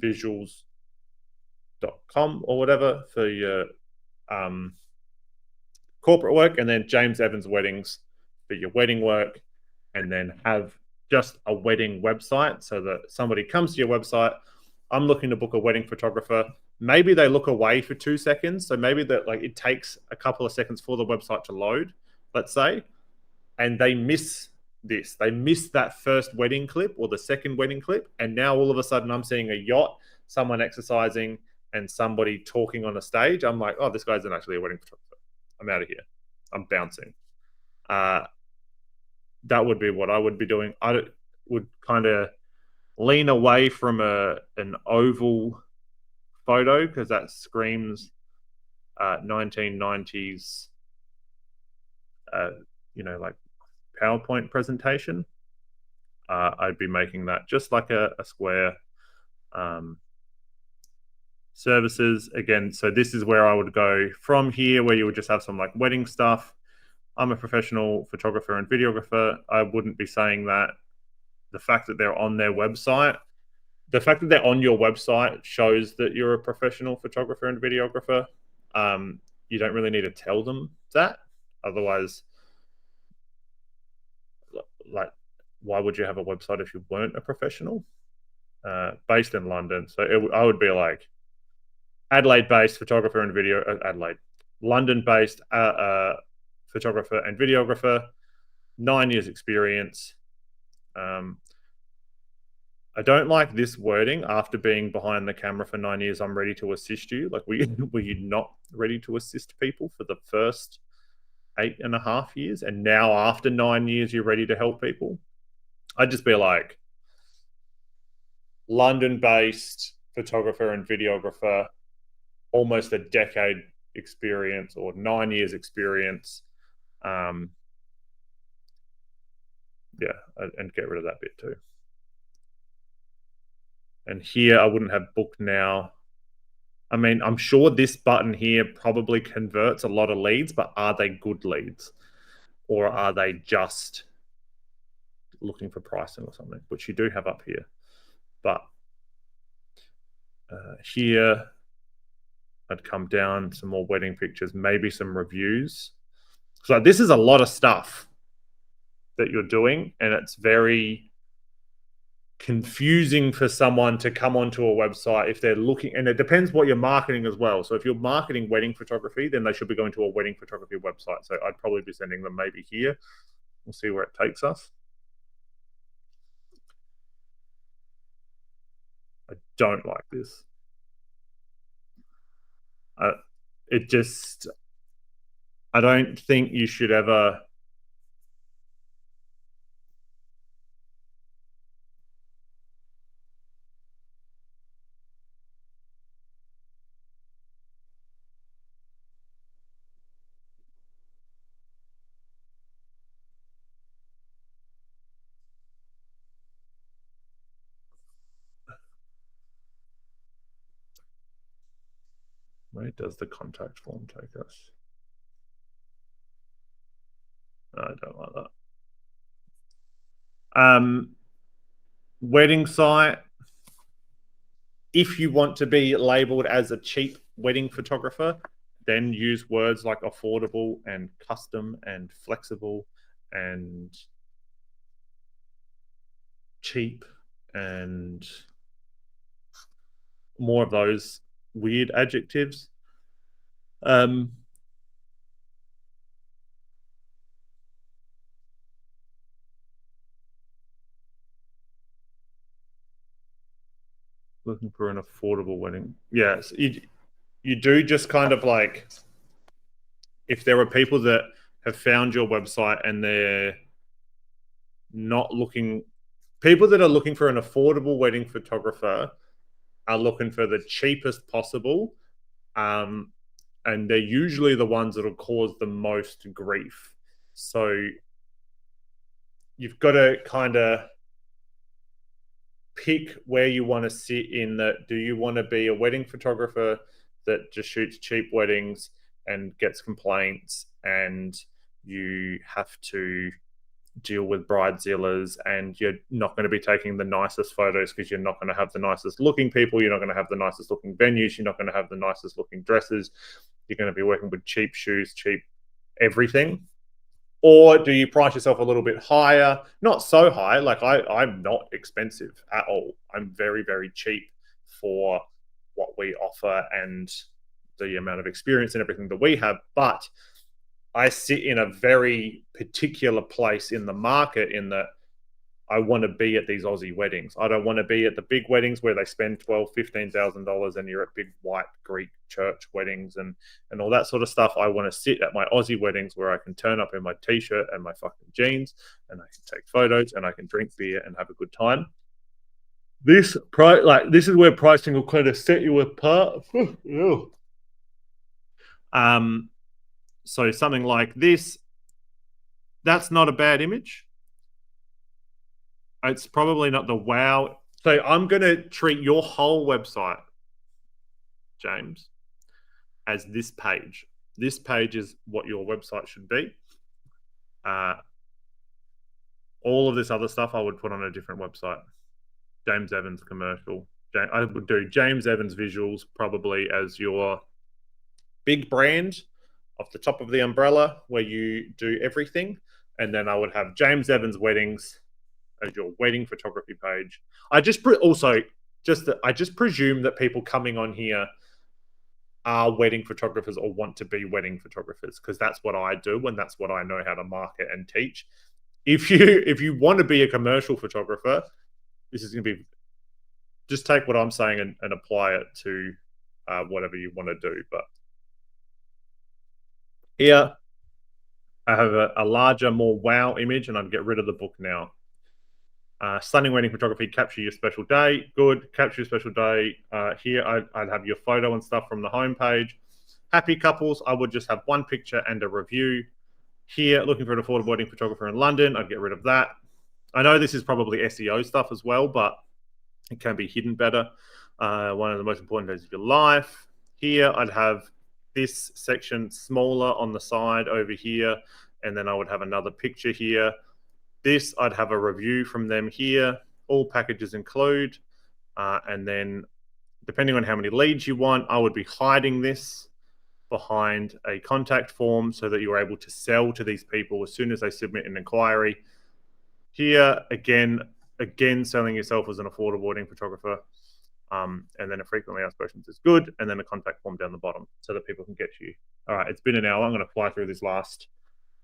Visuals.com or whatever for your corporate work, and then James Evans Weddings for your wedding work, and then have just a wedding website so that somebody comes to your website. I'm looking to book a wedding photographer. Maybe they look away for 2 seconds. So maybe that it takes a couple of seconds for the website to load, let's say, and they miss this. They miss that first wedding clip or the second wedding clip. And now all of a sudden I'm seeing a yacht, someone exercising, and somebody talking on a stage. I'm like, oh, this guy's not actually a wedding photographer. I'm out of here. I'm bouncing. That would be what I would be doing. I would kind of lean away from an oval photo because that screams 1990s, like PowerPoint presentation. I'd be making that just like a square. Services again. So this is where I would go from here, where you would just have some like wedding stuff. I'm a professional photographer and videographer. I wouldn't be saying that. The fact that they're on their website, the fact that they're on your website shows that you're a professional photographer and videographer. You don't really need to tell them that. Otherwise, like, why would you have a website if you weren't a professional? Based in London. So I would be like, Adelaide-based photographer and London-based photographer and videographer, 9 years experience. I don't like this wording. After being behind the camera for 9 years, I'm ready to assist you. Like, were you not ready to assist people for the first 8.5 years, and now after 9 years, you're ready to help people? I'd just be like, London-based photographer and videographer, almost a decade experience or 9 years experience. And get rid of that bit too. And here I wouldn't have book now. I mean, I'm sure this button here probably converts a lot of leads, but are they good leads? Or are they just looking for pricing or something, which you do have up here. But here, I'd come down, some more wedding pictures, maybe some reviews. So this is a lot of stuff that you're doing, and it's very confusing for someone to come onto a website if they're looking, and it depends what you're marketing as well. So if you're marketing wedding photography, then they should be going to a wedding photography website. So I'd probably be sending them maybe here. We'll see where it takes us. I don't like this. I don't think you should ever where does the contact form take us? I don't like that. Wedding site. If you want to be labeled as a cheap wedding photographer, then use words like affordable and custom and flexible and cheap and more of those weird adjectives. Looking for an affordable wedding. Yes, you do just kind of like, if there are people that have found your website and they're not looking, people that are looking for an affordable wedding photographer are looking for the cheapest possible. And they're usually the ones that will cause the most grief. So you've got to kind of pick where you want to sit in that. Do you want to be a wedding photographer that just shoots cheap weddings and gets complaints, and you have to deal with bridezillas, and you're not going to be taking the nicest photos because you're not going to have the nicest looking people, you're not going to have the nicest looking venues, you're not going to have the nicest looking dresses, you're going to be working with cheap shoes, cheap everything? Or do you price yourself a little bit higher? Not so high. Like I'm not expensive at all. I'm very, very cheap for what we offer and the amount of experience and everything that we have. But I sit in a very particular place in the market in that I want to be at these Aussie weddings. I don't want to be at the big weddings where they spend $12,000, $15,000 and you're at big white Greek church weddings and all that sort of stuff. I want to sit at my Aussie weddings where I can turn up in my t-shirt and my fucking jeans and I can take photos and I can drink beer and have a good time. This is where pricing will kind of set you apart. So something like this, that's not a bad image. It's probably not the wow. So I'm going to treat your whole website, James, as this page. This page is what your website should be. All of this other stuff I would put on a different website. James Evans commercial. I would do James Evans visuals probably as your big brand off the top of the umbrella where you do everything. And then I would have James Evans weddings as your wedding photography page. I just presume that people coming on here are wedding photographers or want to be wedding photographers, because that's what I do and that's what I know how to market and teach. If you want to be a commercial photographer, this is going to be, just take what I'm saying and apply it to whatever you want to do. But here I have a larger, more wow image, and I'd get rid of the book now. Stunning wedding photography, capture your special day. Good, capture your special day. Here I'd have your photo and stuff from the homepage. Happy couples, I would just have one picture and a review. Here, looking for an affordable wedding photographer in London, I'd get rid of that. I know this is probably SEO stuff as well, but it can be hidden better. One of the most important days of your life. Here, I'd have this section smaller on the side over here, and then I would have another picture here. This, I'd have a review from them here. All packages include. And then, depending on how many leads you want, I would be hiding this behind a contact form so that you're able to sell to these people as soon as they submit an inquiry. Here, again, selling yourself as an affordable wedding photographer. And then a frequently asked questions is good. And then a contact form down the bottom so that people can get to you. All right, it's been an hour. I'm going to fly through this last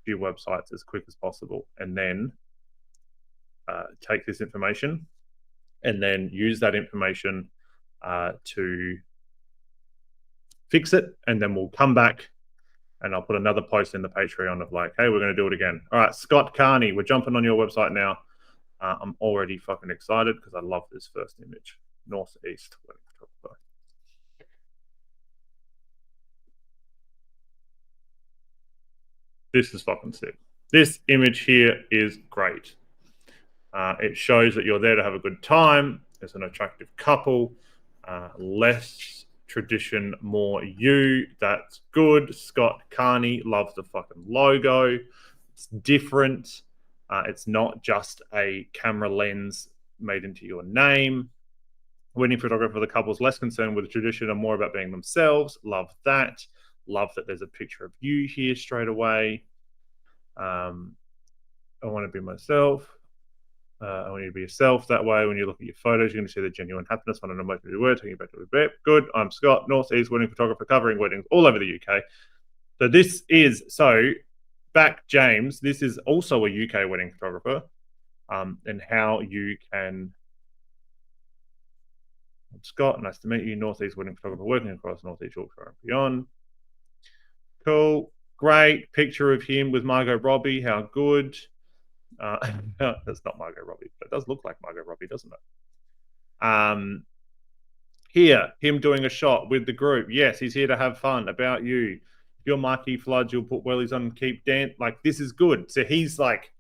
few websites as quick as possible. And then take this information and then use that information to fix it. And then we'll come back and I'll put another post in the Patreon of like, hey, we're going to do it again. All right, Scott Carney, we're jumping on your website now. I'm already fucking excited because I love this first image. Northeast wedding photographer. This is fucking sick. This image here is great. It shows that you're there to have a good time. There's an attractive couple. Less tradition, more you. That's good. Scott Carney loves the fucking logo. It's different. It's not just a camera lens made into your name. Wedding photographer for the couple's less concerned with the tradition and more about being themselves. Love that. Love that there's a picture of you here straight away. I want to be myself. I want you to be yourself. That way, when you look at your photos, you're going to see the genuine happiness on an emotional word, taking you back to a bit. Good. I'm Scott, Northeast wedding photographer, covering weddings all over the UK. So this is, back James, this is also a UK wedding photographer, and how you can. I'm Scott, nice to meet you, Northeast wedding photographer, working across Northeast Yorkshire and beyond. Cool. Great picture of him with Margot Robbie. How good. That's not Margot Robbie, but it does look like Margot Robbie, doesn't it? Here, him doing a shot with the group. Yes, he's here to have fun. About you. If you're Marquis Floods, you'll put wellies on and keep dance. Like, this is good. So he's like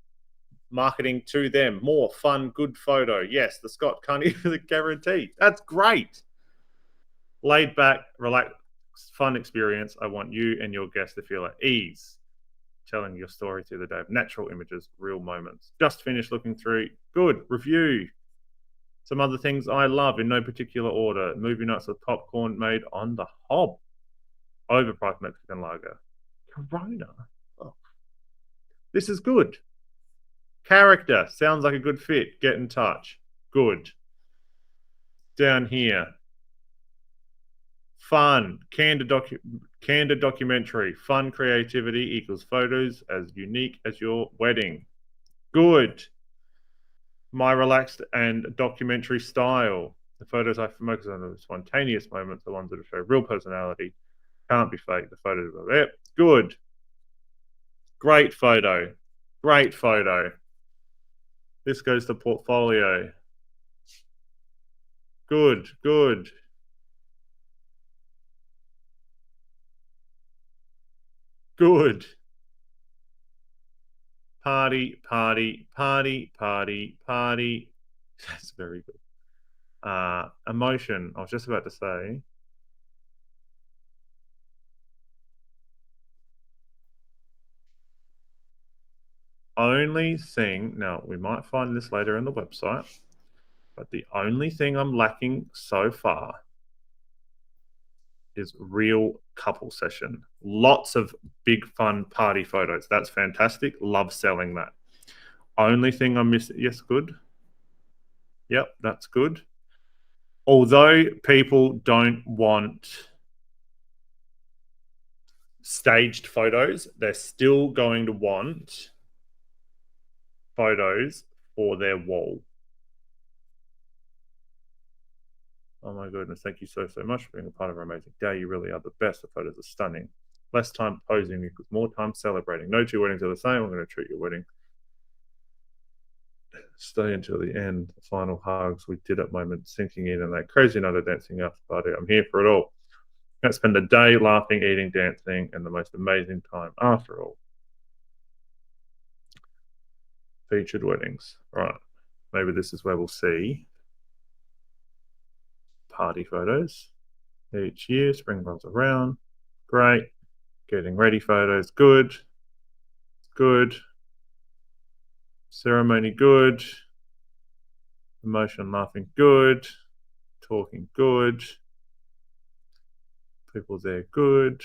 marketing to them. More fun, good photo. Yes, the Scott Carney for the guarantee. That's great. Laid back, relaxed, fun experience. I want you and your guests to feel at ease. Telling your story through the day of natural images, real moments. Just finished looking through. Good. Review. Some other things I love in no particular order. Movie nights with popcorn made on the hob. Overpriced Mexican lager. Corona. Oh. This is good. Character. Sounds like a good fit. Get in touch. Good. Down here. Fun. Candid documentary. Fun creativity equals photos as unique as your wedding. Good. My relaxed and documentary style. The photos I focus on are the spontaneous moments, the ones that show real personality. Can't be fake. The photos are there. Good. Great photo. Great photo. This goes to portfolio. Good, good. Good. Party, party, party, party, party. That's very good. Emotion. I was just about to say. Only thing, now we might find this later in the website, but the only thing I'm lacking so far is real couple session. Lots of big fun party photos. That's fantastic. Love selling that. Only thing I'm missing. Yes, good. Yep, that's good. Although people don't want staged photos, they're still going to want photos for their wall. Oh my goodness, thank you so much for being a part of our amazing day. You really are the best. The photos are stunning. Less time posing equals more time celebrating. No two weddings are the same. I'm going to treat your wedding. Stay until the end. The final hugs. We did it moment sinking in and that crazy night of dancing after party. I'm here for it all. Let's spend the day laughing, eating, dancing, and the most amazing time after all. Featured weddings. Right. Maybe this is where we'll see party photos. Each year, spring rolls around. Great. Getting ready photos. Good. Good. Ceremony. Good. Emotion laughing. Good. Talking. Good. People there. Good.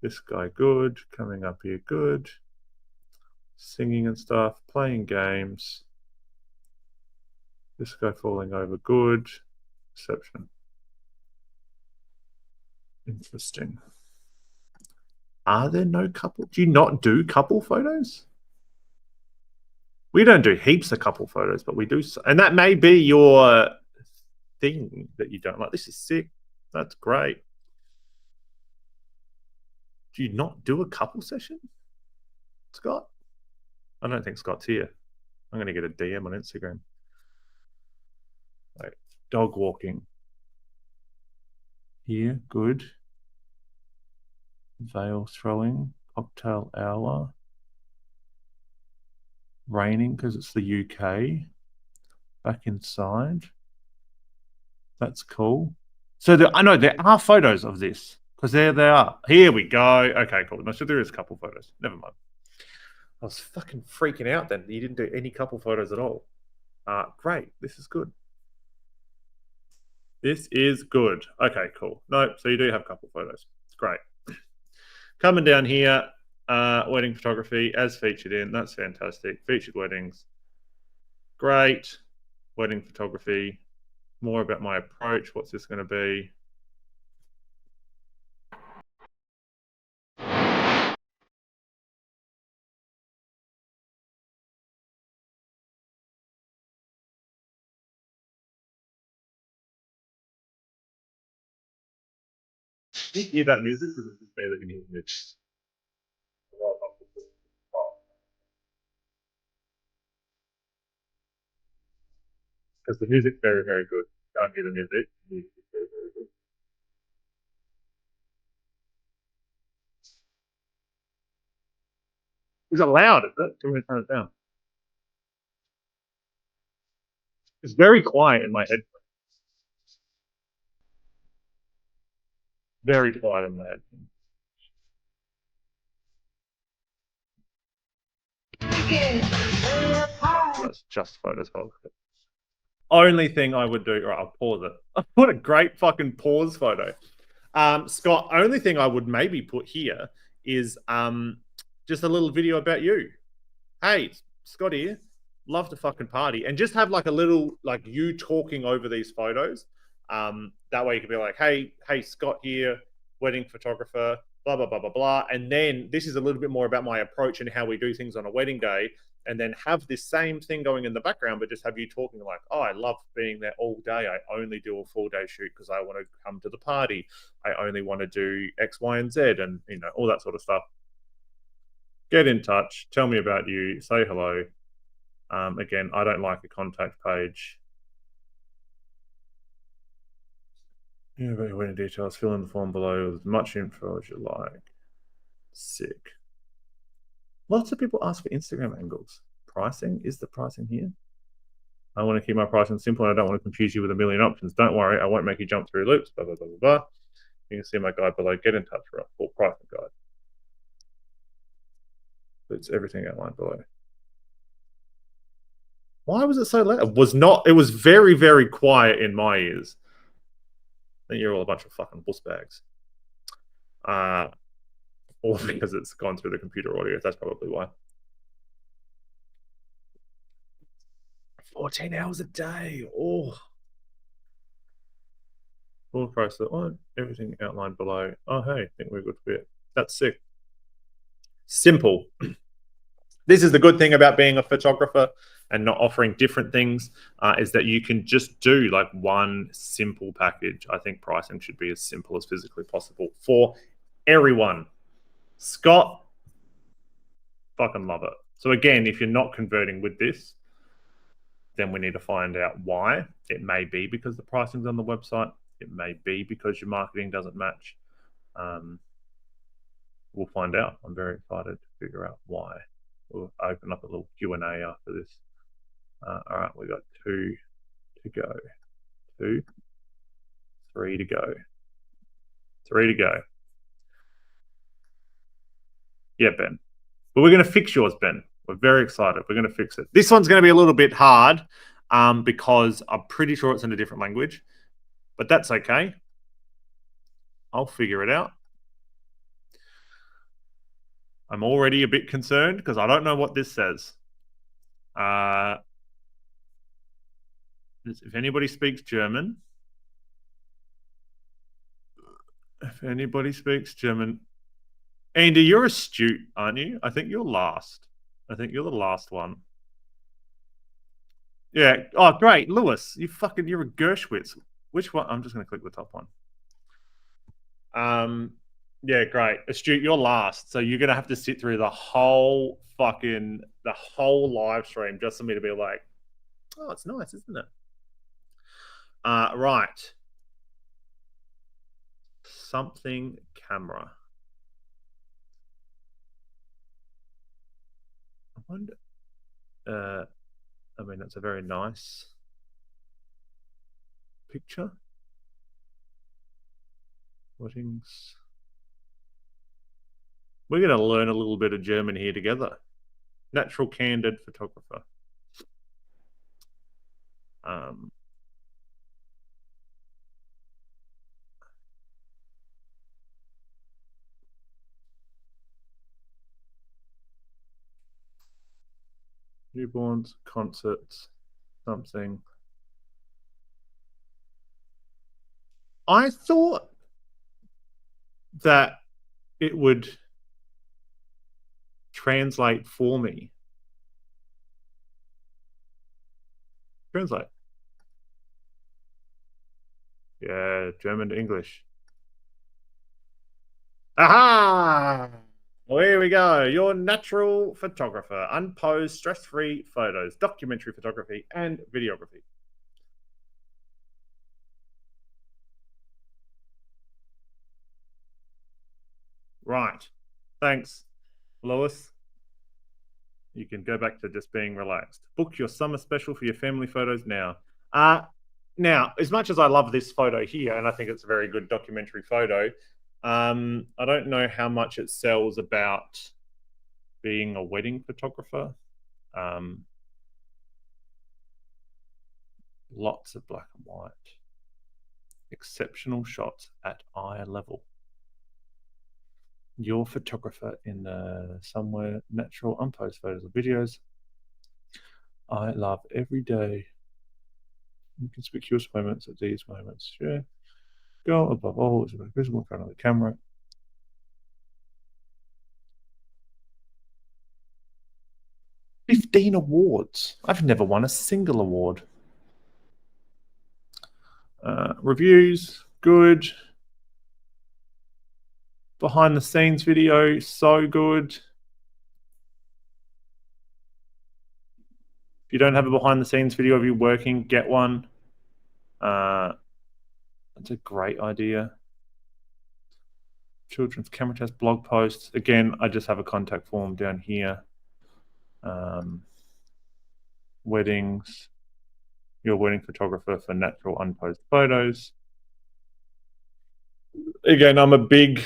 This guy. Good. Coming up here. Good. Singing and stuff. Playing games. This guy falling over. Good. Reception. Interesting. Are there no couple? Do you not do couple photos? We don't do heaps of couple photos, but we do. And that may be your thing that you don't like. This is sick. That's great. Do you not do a couple session, Scott? I don't think Scott's here. I'm going to get a DM on Instagram. Right. Dog walking. Here, good. Veil throwing. Cocktail hour. Raining because it's the UK. Back inside. That's cool. So I know there are photos of this because there they are. Here we go. Okay, cool. No, so there is a couple photos. Never mind. I was fucking freaking out then. You didn't do any couple photos at all. Great. This is good. This is good. Okay, cool. No, so you do have couple photos. Great. Coming down here, wedding photography as featured in. That's fantastic. Featured weddings. Great. Wedding photography. More about my approach. What's this going to be? You hear that music? Because it's just me that can hear the music. Because the music's very, very good. Can't hear the music. The music's very, very good. Is it loud? Is it? Can we turn it down? It's very quiet in my head. Very quiet in my head. That's just photos. Only thing I would do, or I'll pause it. What a great fucking pause photo. Scott, only thing I would maybe put here is just a little video about you. Hey, Scott here. Love to fucking party. And just have like a little, like you talking over these photos. That way you can be like, hey, Scott here, wedding photographer, blah, blah, blah, blah, blah. And then this is a little bit more about my approach and how we do things on a wedding day. And then have this same thing going in the background, but just have you talking like, oh, I love being there all day. I only do a full day shoot because I want to come to the party. I only want to do X, Y, and Z and, you know, all that sort of stuff. Get in touch. Tell me about you. Say hello. Again, I don't like a contact page. Yeah, about your wedding details. Fill in the form below with as much info as you like. Sick. Lots of people ask for Instagram angles. Pricing? Is the pricing here? I want to keep my pricing simple and I don't want to confuse you with a million options. Don't worry, I won't make you jump through loops. Blah, blah, blah, blah, blah. You can see my guide below. Get in touch for a full pricing guide. It's everything outlined below. Why was it so loud? It was not. It was very, very quiet in my ears. I think you're all a bunch of fucking buss bags. Or because it's gone through the computer audio. That's probably why. 14 hours a day. Oh. Full price that one. Everything outlined below. Oh, hey, I think we're good for it. That's sick. Simple. This is the good thing about being a photographer and not offering different things, is that you can just do like one simple package. I think pricing should be as simple as physically possible for everyone. Scott, fucking love it. So again, if you're not converting with this, then we need to find out why. It may be because the pricing's on the website. It may be because your marketing doesn't match. We'll find out. I'm very excited to figure out why. We'll open up a little Q&A after this. All right, we got 2 to go. 2, 3 to go. 3 to go. Yeah, Ben. But we're going to fix yours, Ben. We're very excited. We're going to fix it. This one's going to be a little bit hard because I'm pretty sure it's in a different language. But that's okay. I'll figure it out. I'm already a bit concerned because I don't know what this says. If anybody speaks German, Andy, you're astute, aren't you? I think you're last. I think you're the last one. Yeah. Oh, great. Lewis, you're a Gershwitz. Which one? I'm just going to click the top one. Yeah, great. Astute, you're last. So you're going to have to sit through the whole live stream just for me to be like, oh, it's nice, isn't it? Right. Something camera. I wonder. I mean, that's a very nice picture. Weddings. We're going to learn a little bit of German here together. Natural candid photographer. Newborns, concerts, something. I thought that it would translate for me. Translate. Yeah, German to English. Aha! Well, here we go. Your natural photographer. Unposed, stress-free photos, documentary photography, and videography. Right. Thanks, Lois. You can go back to just being relaxed. Book your summer special for your family photos now. Now, as much as I love this photo here, and I think it's a very good documentary photo, I don't know how much it sells about being a wedding photographer. Lots of black and white. Exceptional shots at eye level. Your photographer in somewhere natural unposed photos or videos. I love every day. Conspicuous moments at these moments. Yeah. Go above all, it's visible in front of the camera. 15 awards. I've never won a single award. Reviews, good. Behind the scenes video, so good. If you don't have a behind the scenes video of you working, get one. That's a great idea. Children's camera test blog posts. Again, I just have a contact form down here. Weddings. Your wedding photographer for natural unposed photos. Again, I'm a big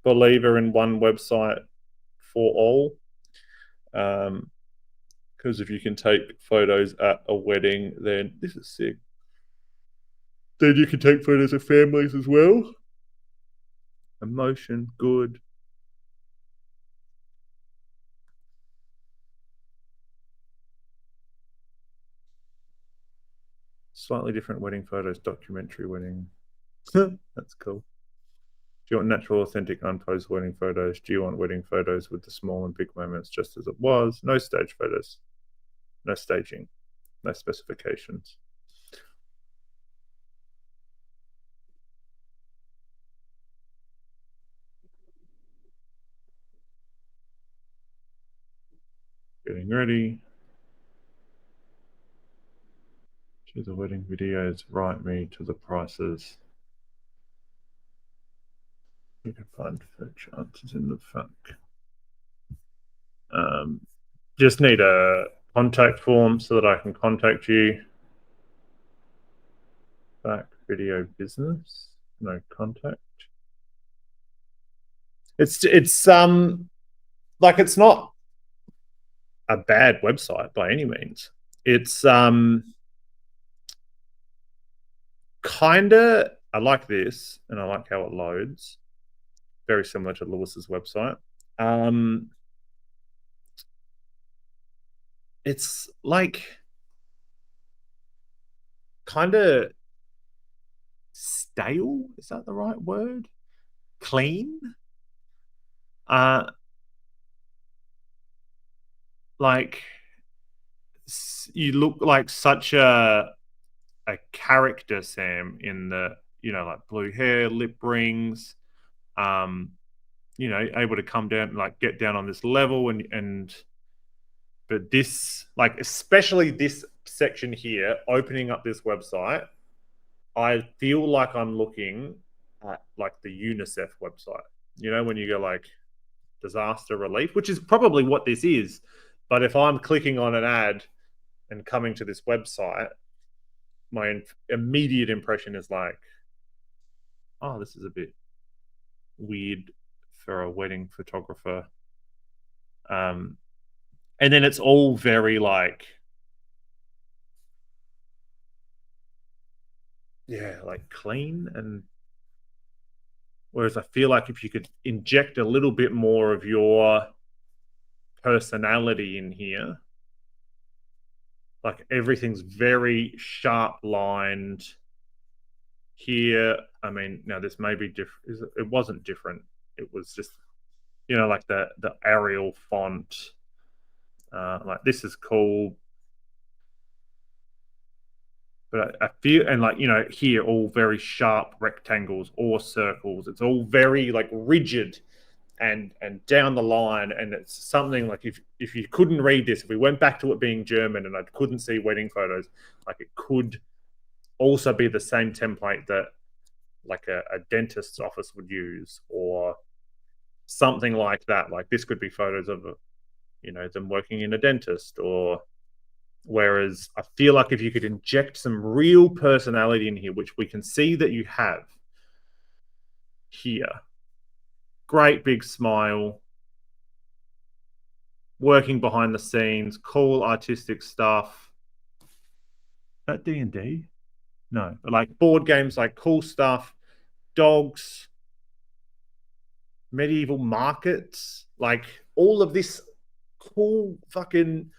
believer in one website for all. Because if you can take photos at a wedding, then this is sick. Then you can take photos of families as well. Emotion, good. Slightly different wedding photos, documentary wedding. That's cool. Do you want natural, authentic, unposed wedding photos? Do you want wedding photos with the small and big moments just as it was? No stage photos. No staging. No specifications. Getting ready. To the wedding videos, write me to the prices. You can find fair chances in the FAQ. Just need a contact form so that I can contact you. Back video business, no contact. It's like it's not a bad website by any means. It's kinda, I like this and I like how it loads. Very similar to Lewis's website. It's like kind of stale. Is that the right word? Clean. Like you look like such a character, Sam, in the like blue hair, lip rings. Able to come down and like get down on this level and but this, like, especially this section here, opening up this website, I feel like I'm looking at like the UNICEF website. When you go like disaster relief, which is probably what this is. But if I'm clicking on an ad and coming to this website, my immediate impression is like, oh, this is a bit weird for a wedding photographer. And then it's all very like, like clean. And whereas I feel like if you could inject a little bit more of your personality in here, like everything's very sharp lined here. I mean, now this may be different. It wasn't different. It was just, like the Arial font. Like this is cool. But I feel, and like, here, all very sharp rectangles or circles. It's all very like rigid and down the line. And it's something like if you couldn't read this, if we went back to it being German and I couldn't see wedding photos, like it could also be the same template that like a dentist's office would use or something like that. Like this could be photos of, them working in a dentist or. Whereas I feel like if you could inject some real personality in here, which we can see that you have here, great big smile, working behind the scenes, cool artistic stuff. Is that D&D? No, but like board games, like cool stuff, dogs, medieval markets, like all of this cool fucking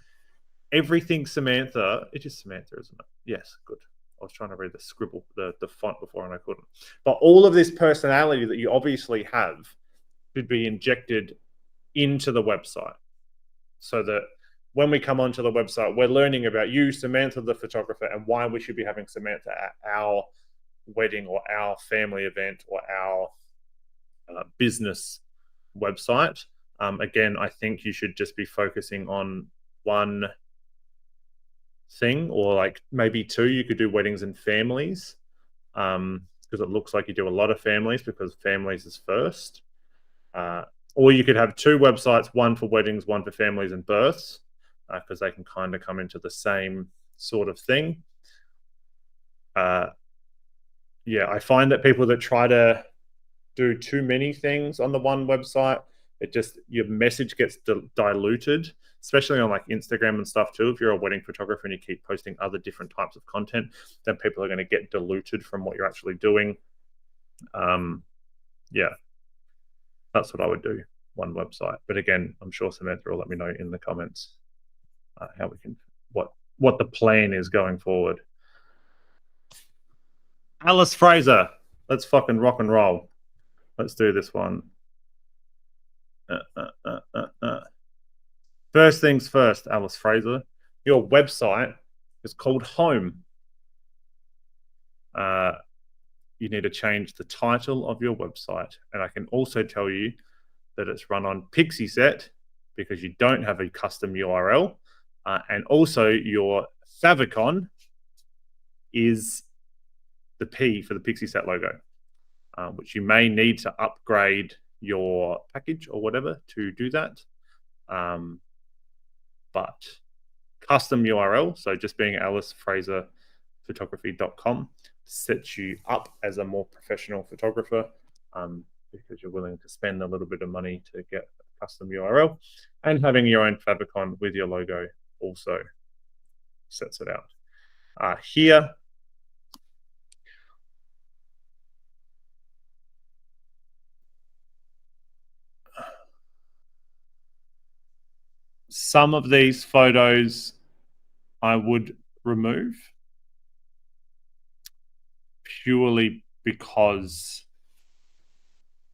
everything Samantha. It is Samantha, isn't it? Yes, good. I was trying to read the scribble, the font before, and I couldn't. But all of this personality that you obviously have should be injected into the website so that when we come onto the website, we're learning about you, Samantha, the photographer, and why we should be having Samantha at our wedding or our family event or our business website. Again, I think you should just be focusing on one thing or like maybe two. You could do weddings and families. because it looks like you do a lot of families because families is first. Or you could have two websites, one for weddings, one for families and births, because they can kind of come into the same sort of thing. Yeah, I find that people that try to do too many things on the one website, it just, your message gets diluted, especially on like Instagram and stuff too. If you're a wedding photographer and you keep posting other different types of content, then people are going to get diluted from what you're actually doing. Yeah, that's what I would do, one website. But again, I'm sure Samantha will let me know in the comments how we can, what the plan is going forward. Alice Fraser, let's fucking rock and roll. Let's do this one. First things first, Alice Fraser. Your website is called Home. You need to change the title of your website. And I can also tell you that it's run on Pixieset because you don't have a custom URL. And also your favicon is the P for the Pixieset logo, which you may need to upgrade your package or whatever to do that. But custom URL, so just being alicefraserphotography.com, sets you up as a more professional photographer because you're willing to spend a little bit of money to get a custom URL, and having your own favicon with your logo also sets it out. Here, some of these photos I would remove purely because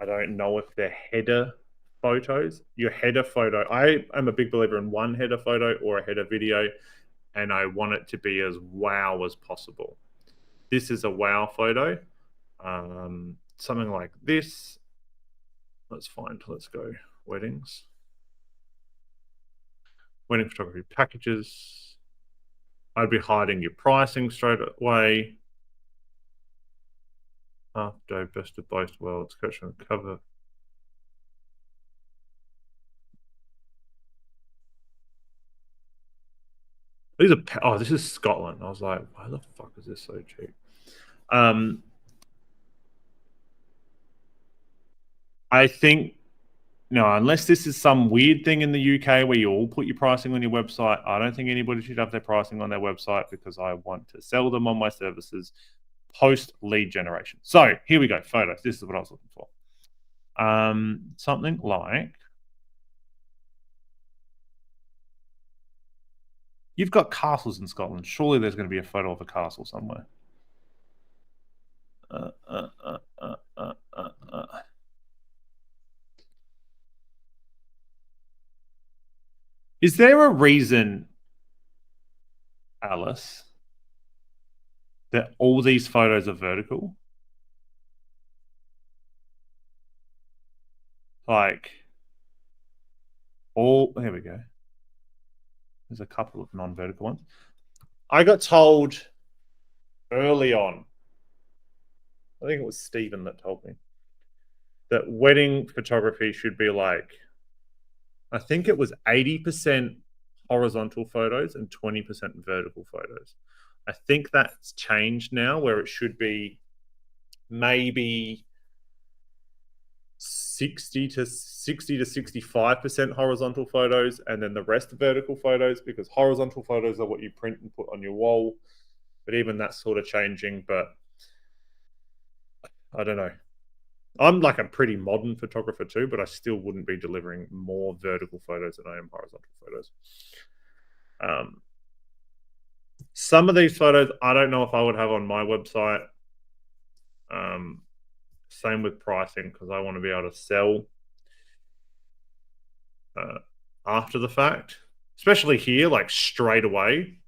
I don't know if they're header photos. Your header photo, I am a big believer in one header photo or a header video, and I want it to be as wow as possible. This is a wow photo. Something like this. Let's go weddings. Wedding photography packages. I'd be hiding your pricing straight away. After best of both worlds, coach on cover. These are, oh, this is Scotland. I was like, why the fuck is this so cheap? I think, no, unless this is some weird thing in the UK where you all put your pricing on your website, I don't think anybody should have their pricing on their website because I want to sell them on my services post lead generation. So here we go, photos. This is what I was looking for. Something like, you've got castles in Scotland. Surely there's going to be a photo of a castle somewhere. Is there a reason, Alice, that all these photos are vertical? Like, here we go. There's a couple of non-vertical ones. I got told early on, I think it was Stephen that told me, that wedding photography should be like, I think it was 80% horizontal photos and 20% vertical photos. I think that's changed now, where it should be maybe 60 to 65% horizontal photos, and then the rest vertical photos, because horizontal photos are what you print and put on your wall. But even that's sort of changing. But I don't know. I'm like a pretty modern photographer too, but I still wouldn't be delivering more vertical photos than I am horizontal photos. Some of these photos, I don't know if I would have on my website. Same with pricing, because I want to be able to sell after the fact, especially here, like straight away.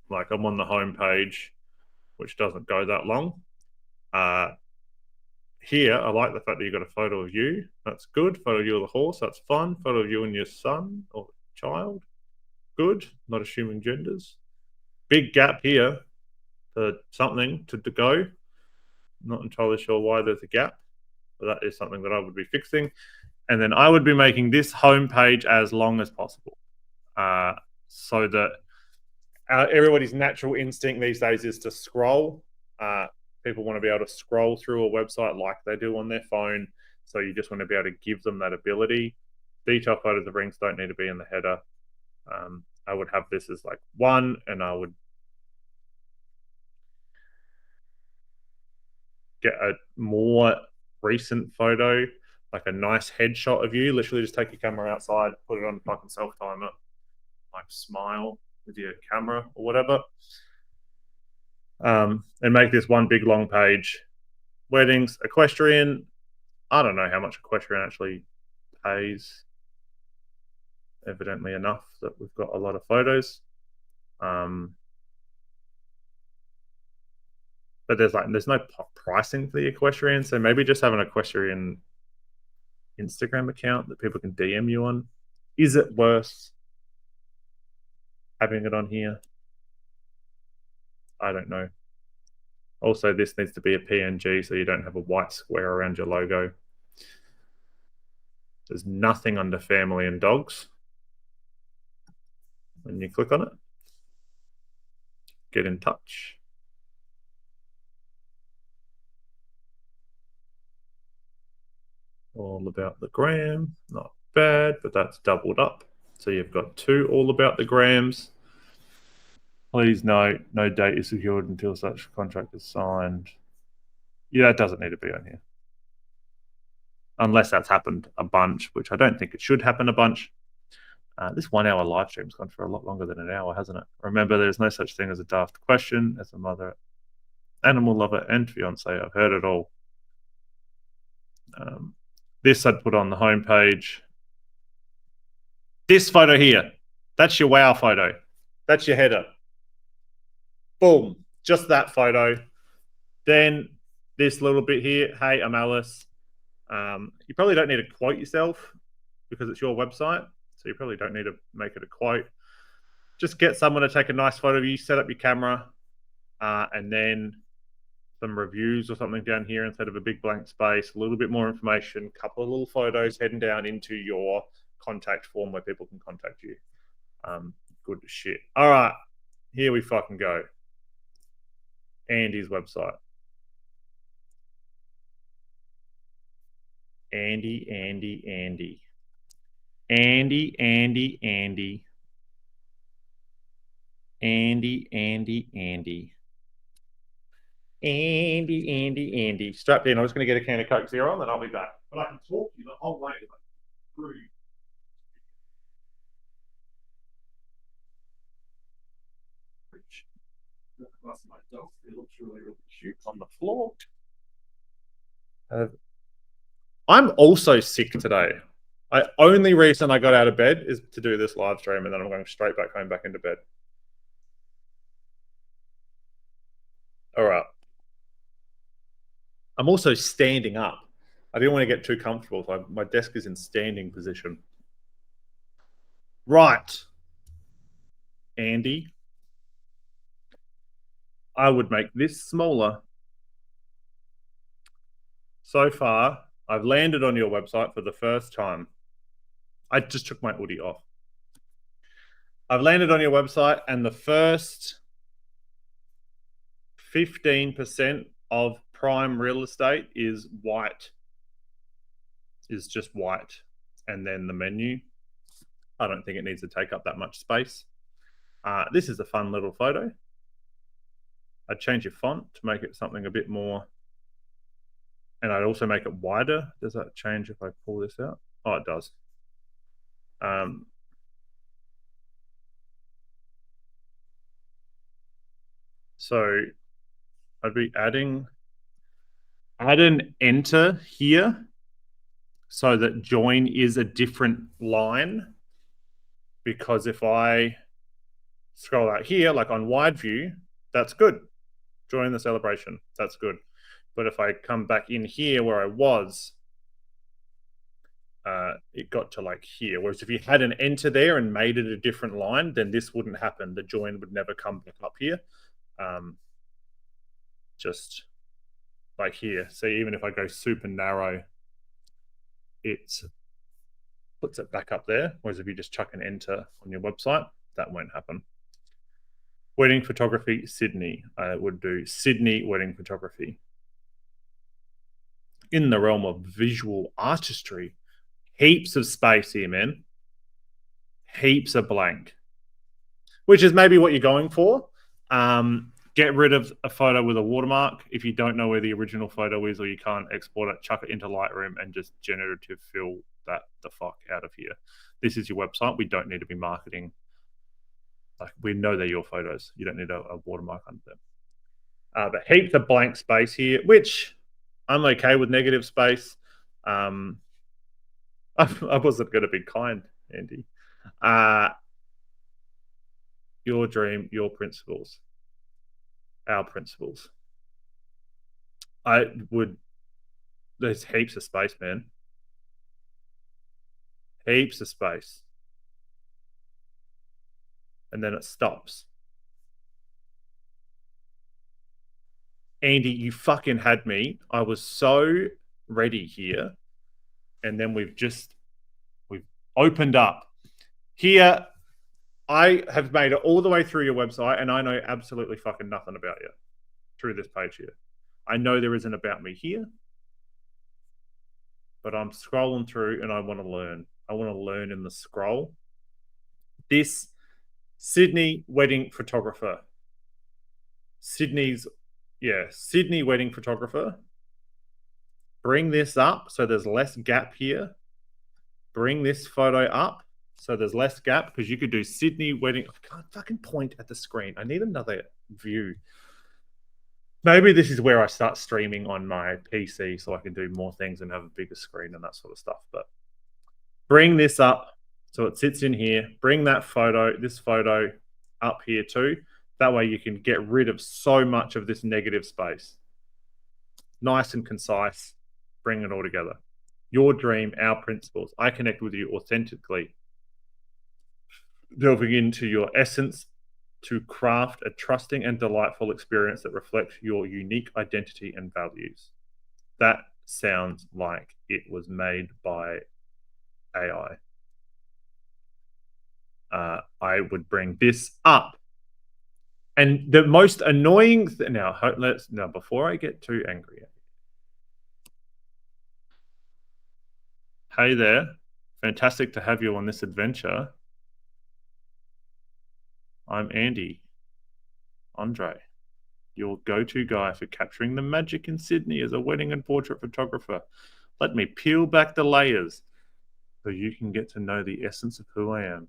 Like I'm on the home page, which doesn't go that long. Here, I like the fact that you got a photo of you. That's good. Photo of you with a horse. That's fun. Photo of you and your son or child. Good. Not assuming genders. Big gap here for something to go. Not entirely sure why there's a gap, but that is something that I would be fixing. And then I would be making this homepage as long as possible, so that everybody's natural instinct these days is to scroll. People want to be able to scroll through a website like they do on their phone. So you just want to be able to give them that ability. Detail photos of rings don't need to be in the header. I would have this as like 1, and I would get a more recent photo, like a nice headshot of you. Literally just take your camera outside, put it on fucking self timer, like smile with your camera or whatever. And make this one big long page. Weddings, equestrian. I don't know how much equestrian actually pays. Evidently enough that we've got a lot of photos. But there's no pricing for the equestrian, so maybe just have an equestrian Instagram account that people can DM you on. Is it worth having it on here? I don't know. Also, this needs to be a PNG so you don't have a white square around your logo. There's nothing under family and dogs. When you click on it, get in touch. All about the gram, not bad, but that's doubled up. So you've got 2 all about the grams. Please note, no date is secured until such contract is signed. Yeah, that doesn't need to be on here. Unless that's happened a bunch, which I don't think it should happen a bunch. This 1 hour live stream's gone for a lot longer than an hour, hasn't it? Remember, there's no such thing as a daft question. As a mother, animal lover, and fiance, I've heard it all. This I'd put on the homepage. This photo here, that's your wow photo. That's your header. Boom, just that photo. Then this little bit here, hey, I'm Alice. You probably don't need to quote yourself because it's your website, so you probably don't need to make it a quote. Just get someone to take a nice photo of you, set up your camera, and then some reviews or something down here instead of a big blank space, a little bit more information, a couple of little photos heading down into your contact form where people can contact you. Good shit. All right, here we fucking go. Andy's website. Andy. Andy. Strapped in. I'm just going to get a can of Coke Zero and then I'll be back. But I can talk to you the whole way through. My dog. It looks really cute on the floor. I'm also sick today. Only reason I got out of bed is to do this live stream, and then I'm going straight back home, back into bed. All right. I'm also standing up. I didn't want to get too comfortable, so my desk is in standing position. Right. Andy. I would make this smaller. So far, I've landed on your website for the first time. I just took my hoodie off. I've landed on your website, and the first 15% of prime real estate is white. Is just white. And then the menu. I don't think it needs to take up that much space. This is a fun little photo. I'd change your font to make it something a bit more. And I'd also make it wider. Does that change if I pull this out? Oh, it does. So I'd be add an enter here so that join is a different line. Because if I scroll out here, like on wide view, that's good. Join the celebration, that's good. But if I come back in here where I was, it got to like here. Whereas if you had an enter there and made it a different line, then this wouldn't happen. The join would never come back up here. Just like here. See, even if I go super narrow, it puts it back up there. Whereas if you just chuck an enter on your website, that won't happen. Wedding photography, Sydney. I would do Sydney wedding photography. In the realm of visual artistry, heaps of space here, man. Heaps of blank, which is maybe what you're going for. Get rid of a photo with a watermark. If you don't know where the original photo is or you can't export it, chuck it into Lightroom and just generative fill that the fuck out of here. This is your website. We don't need to be marketing. Like, we know they're your photos. You don't need a watermark under them. But heaps of blank space here, which I'm okay with negative space. I wasn't going to be kind, Andy. Your dream, your principles, our principles. There's heaps of space, man. Heaps of space. And then it stops. Andy, you fucking had me. I was so ready here. And then we've opened up. Here, I have made it all the way through your website, and I know absolutely fucking nothing about you through this page here. I know there isn't about me here, but I'm scrolling through and I want to learn. I want to learn in the scroll. This Sydney wedding photographer. Sydney wedding photographer. Bring this up so there's less gap here. Bring this photo up so there's less gap, because you could do Sydney wedding. I can't fucking point at the screen. I need another view. Maybe this is where I start streaming on my PC so I can do more things and have a bigger screen and that sort of stuff. But bring this up so it sits in here. Bring this photo up here too. That way you can get rid of so much of this negative space. Nice and concise. Bring it all together. Your dream, our principles. I connect with you authentically. Delving into your essence to craft a trusting and delightful experience that reflects your unique identity and values. That sounds like it was made by AI. I would bring this up. And the most annoying now, before I get too angry. Hey there. Fantastic to have you on this adventure. I'm Andy. Andre, your go-to guy for capturing the magic in Sydney as a wedding and portrait photographer. Let me peel back the layers so you can get to know the essence of who I am.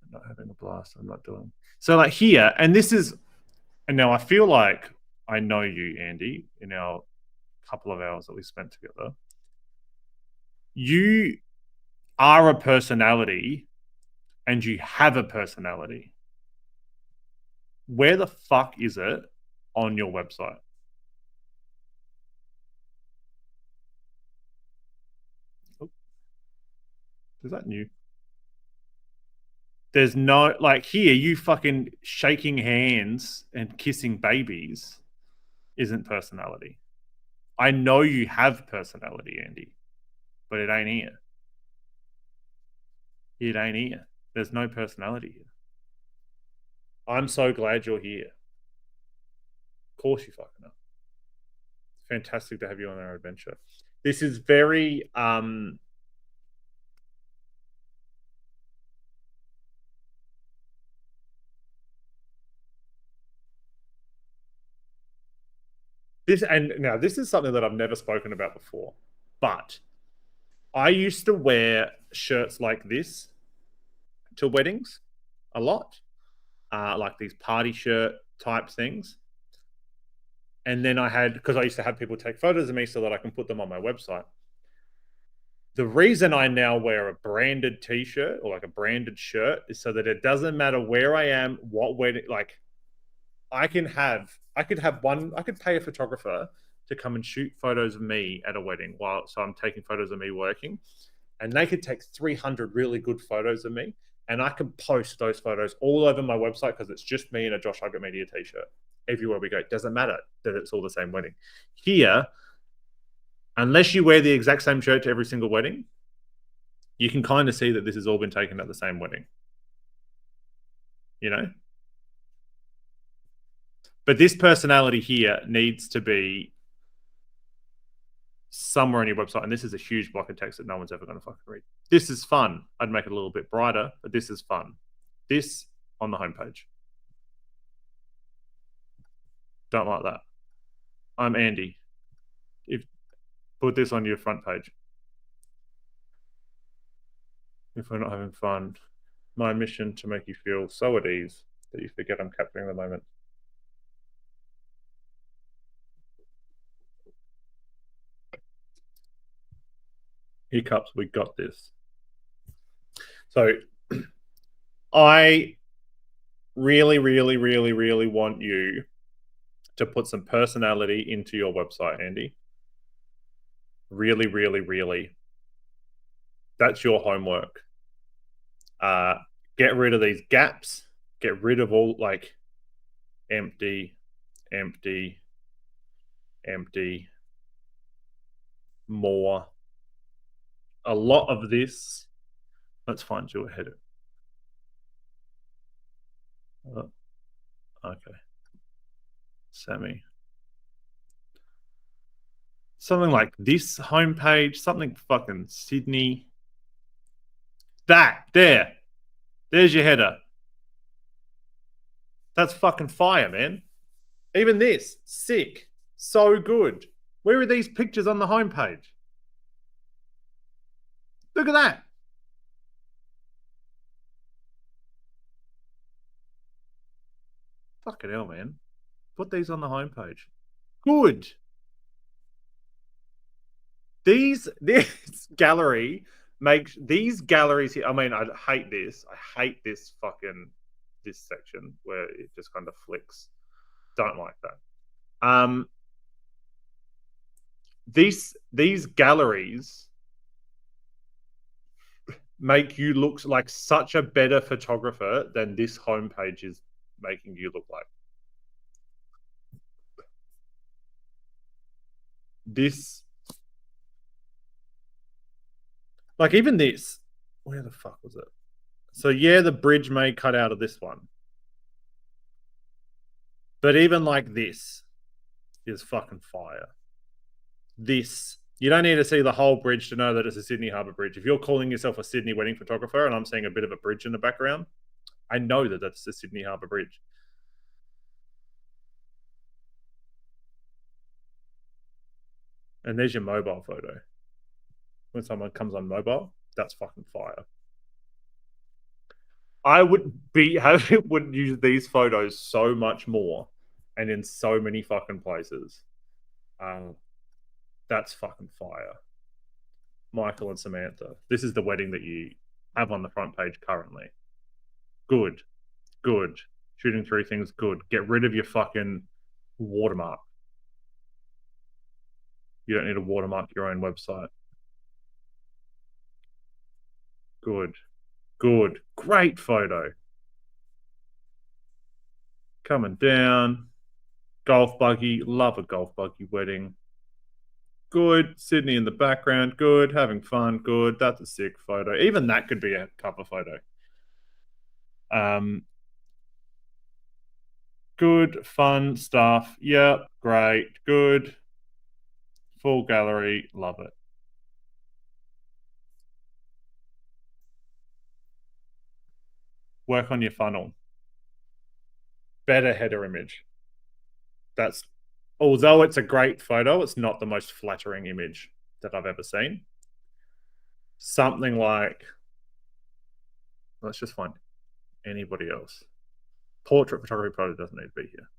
I'm not having a blast. I'm not doing. So like here, and now I feel like I know you, Andy, in our couple of hours that we spent together. You are a personality and you have a personality. Where the fuck is it on your website? Oh, is that new? There's no, like, here, you fucking shaking hands and kissing babies isn't personality. I know you have personality, Andy, but it ain't here. It ain't here. There's no personality here. I'm so glad you're here. Of course you fucking are. It's fantastic to have you on our adventure. This is very this is something that I've never spoken about before, but I used to wear shirts like this to weddings a lot, like these party shirt type things. And then because I used to have people take photos of me so that I can put them on my website. The reason I now wear a branded t-shirt or like a branded shirt is so that it doesn't matter where I am, what wedding, like I could pay a photographer to come and shoot photos of me at a wedding so I'm taking photos of me working, and they could take 300 really good photos of me. and I can post those photos all over my website because it's just me in a Josh Huggett Media t-shirt. Everywhere we go, it doesn't matter that it's all the same wedding. Here, unless you wear the exact same shirt to every single wedding, you can kind of see that this has all been taken at the same wedding. You know? But this personality here needs to be somewhere on your website, and this is a huge block of text that no one's ever going to fucking read. This is fun. I'd make it a little bit brighter, but this is fun. This on the homepage. Don't like that. I'm Andy. Put this on your front page. If we're not having fun, my mission to make you feel so at ease that you forget I'm capturing the moment. Hiccups, we got this. So I really, really, really, really want you to put some personality into your website, Andy. Really, really, really. That's your homework. Get rid of these gaps. Get rid of all like empty, empty, empty, more. A lot of this. Let's find you a header. Okay. Sammy. Something like this homepage, something fucking Sydney. That, there. There's your header. That's fucking fire, man. Even this, sick. So good. Where are these pictures on the homepage? Look at that. Fucking hell, man. Put these on the homepage. Good. This gallery makes these galleries here. I mean, I hate this. I hate this fucking this section where it just kind of flicks. Don't like that. These galleries make you look like such a better photographer than this homepage is making you look like. This, like even this, where the fuck was it? So yeah, the bridge may cut out of this one. But even like this is fucking fire. This, you don't need to see the whole bridge to know that it's a Sydney Harbour Bridge. If you're calling yourself a Sydney wedding photographer and I'm seeing a bit of a bridge in the background, I know that that's the Sydney Harbour Bridge. And there's your mobile photo. When someone comes on mobile, that's fucking fire. I would use these photos so much more and in so many fucking places. That's fucking fire. Michael and Samantha. This is the wedding that you have on the front page currently. Good. Good. Shooting through things, good. Get rid of your fucking watermark. You don't need to watermark your own website. Good. Good. Great photo. Coming down. Golf buggy. Love a golf buggy wedding. Good. Sydney in the background. Good. Having fun. Good. That's a sick photo. Even that could be a cover photo. Good. Fun stuff. Yep. Great. Good. Full gallery. Love it. Work on your funnel. Better header image. That's, although it's a great photo, it's not the most flattering image that I've ever seen. Something like, let's just find anybody else. Portrait photography probably doesn't need to be here.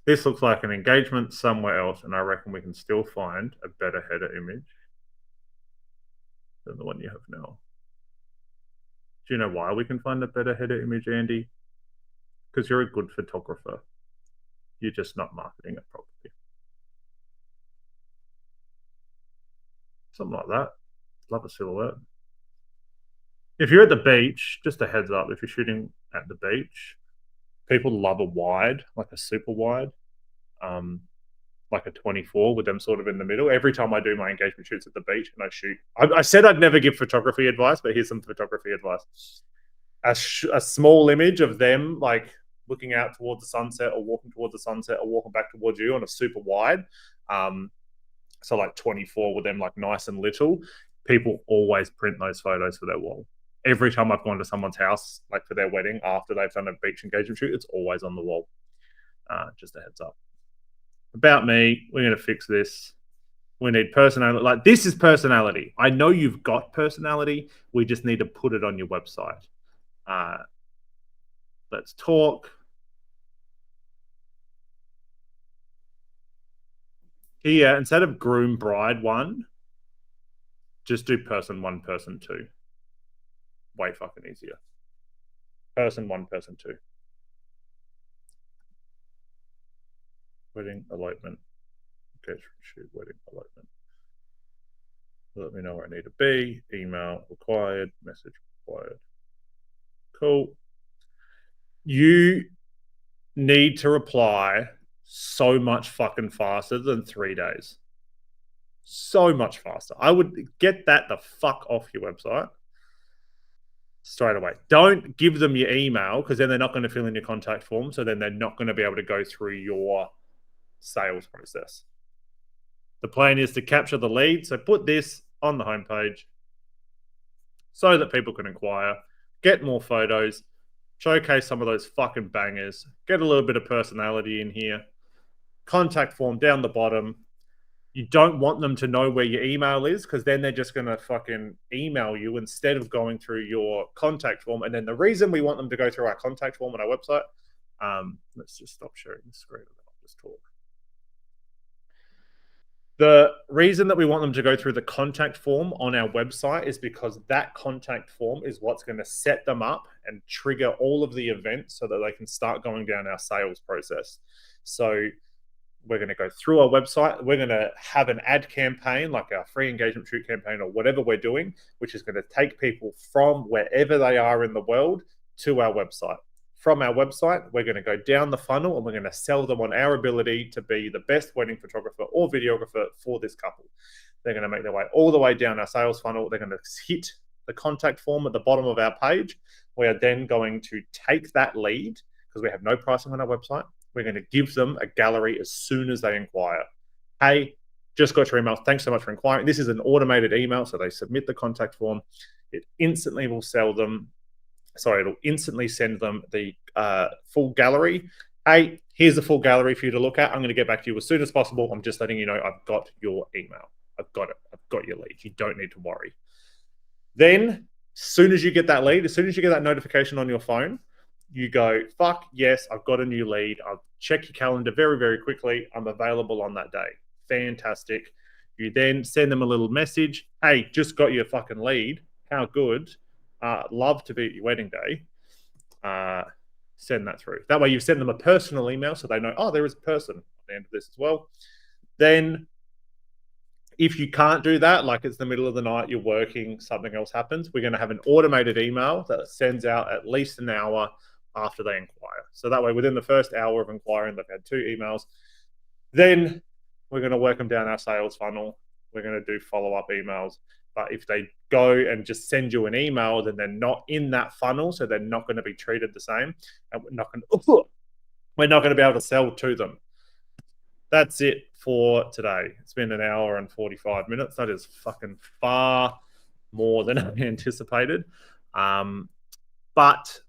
This looks like an engagement somewhere else, and I reckon we can still find a better header image than the one you have now. Do you know why we can find a better header image, Andy? Because you're a good photographer. You're just not marketing it properly. Something like that. Love a silhouette. If you're at the beach, just a heads up, if you're shooting at the beach, people love a wide, like a super wide, like a 24 with them sort of in the middle. Every time I do my engagement shoots at the beach and I shoot, I said I'd never give photography advice, but here's some photography advice. A small image of them like looking out towards the sunset or walking towards the sunset or walking back towards you on a super wide. So like 24 with them like nice and little. People always print those photos for their wall. Every time I've gone to someone's house, like for their wedding, after they've done a beach engagement shoot, it's always on the wall. Just a heads up. About me, we're going to fix this. We need personality. Like, this is personality. I know you've got personality. We just need to put it on your website. Let's talk. Here, instead of groom bride one, just do person one, person two. Way fucking easier. Person one, person two. Wedding, elopement. Okay, shoot, wedding, elopement. Let me know where I need to be. Email required. Message required. Cool. You need to reply so much fucking faster than 3 days. So much faster. I would get that the fuck off your website straight away. Don't give them your email because then they're not going to fill in your contact form. So then they're not going to be able to go through your sales process. The plan is to capture the lead. So put this on the homepage so that people can inquire, get more photos, showcase some of those fucking bangers, get a little bit of personality in here, contact form down the bottom. You don't want them to know where your email is because then they're just going to fucking email you instead of going through your contact form. And then the reason we want them to go through our contact form on our website, let's just stop sharing the screen and I'll just talk. The reason that we want them to go through the contact form on our website is because that contact form is what's going to set them up and trigger all of the events so that they can start going down our sales process. So we're going to go through our website. We're going to have an ad campaign, like our free engagement shoot campaign or whatever we're doing, which is going to take people from wherever they are in the world to our website. From our website, we're going to go down the funnel and we're going to sell them on our ability to be the best wedding photographer or videographer for this couple. They're going to make their way all the way down our sales funnel. They're going to hit the contact form at the bottom of our page. We are then going to take that lead because we have no pricing on our website. We're going to give them a gallery as soon as they inquire. Hey, just got your email. Thanks so much for inquiring. This is an automated email, so they submit the contact form. It instantly will sell them. Sorry, it'll instantly send them the full gallery. Hey, here's the full gallery for you to look at. I'm going to get back to you as soon as possible. I'm just letting you know I've got your email. I've got it. I've got your lead. You don't need to worry. Then, as soon as you get that lead, as soon as you get that notification on your phone, you go, fuck, yes, I've got a new lead. I'll check your calendar very, very quickly. I'm available on that day. Fantastic. You then send them a little message. Hey, just got your fucking lead. How good. Love to be at your wedding day. Send that through. That way you send them a personal email so they know, oh, there is a person at the end of this as well. Then if you can't do that, like it's the middle of the night, you're working, something else happens, we're going to have an automated email that sends out at least an hour after they inquire. So that way, within the first hour of inquiring, they've had 2 emails. Then we're going to work them down our sales funnel. We're going to do follow-up emails. But if they go and just send you an email, then they're not in that funnel, so they're not going to be treated the same. And we're not going to be able to sell to them. That's it for today. It's been an hour and 45 minutes. That is fucking far more than I anticipated. But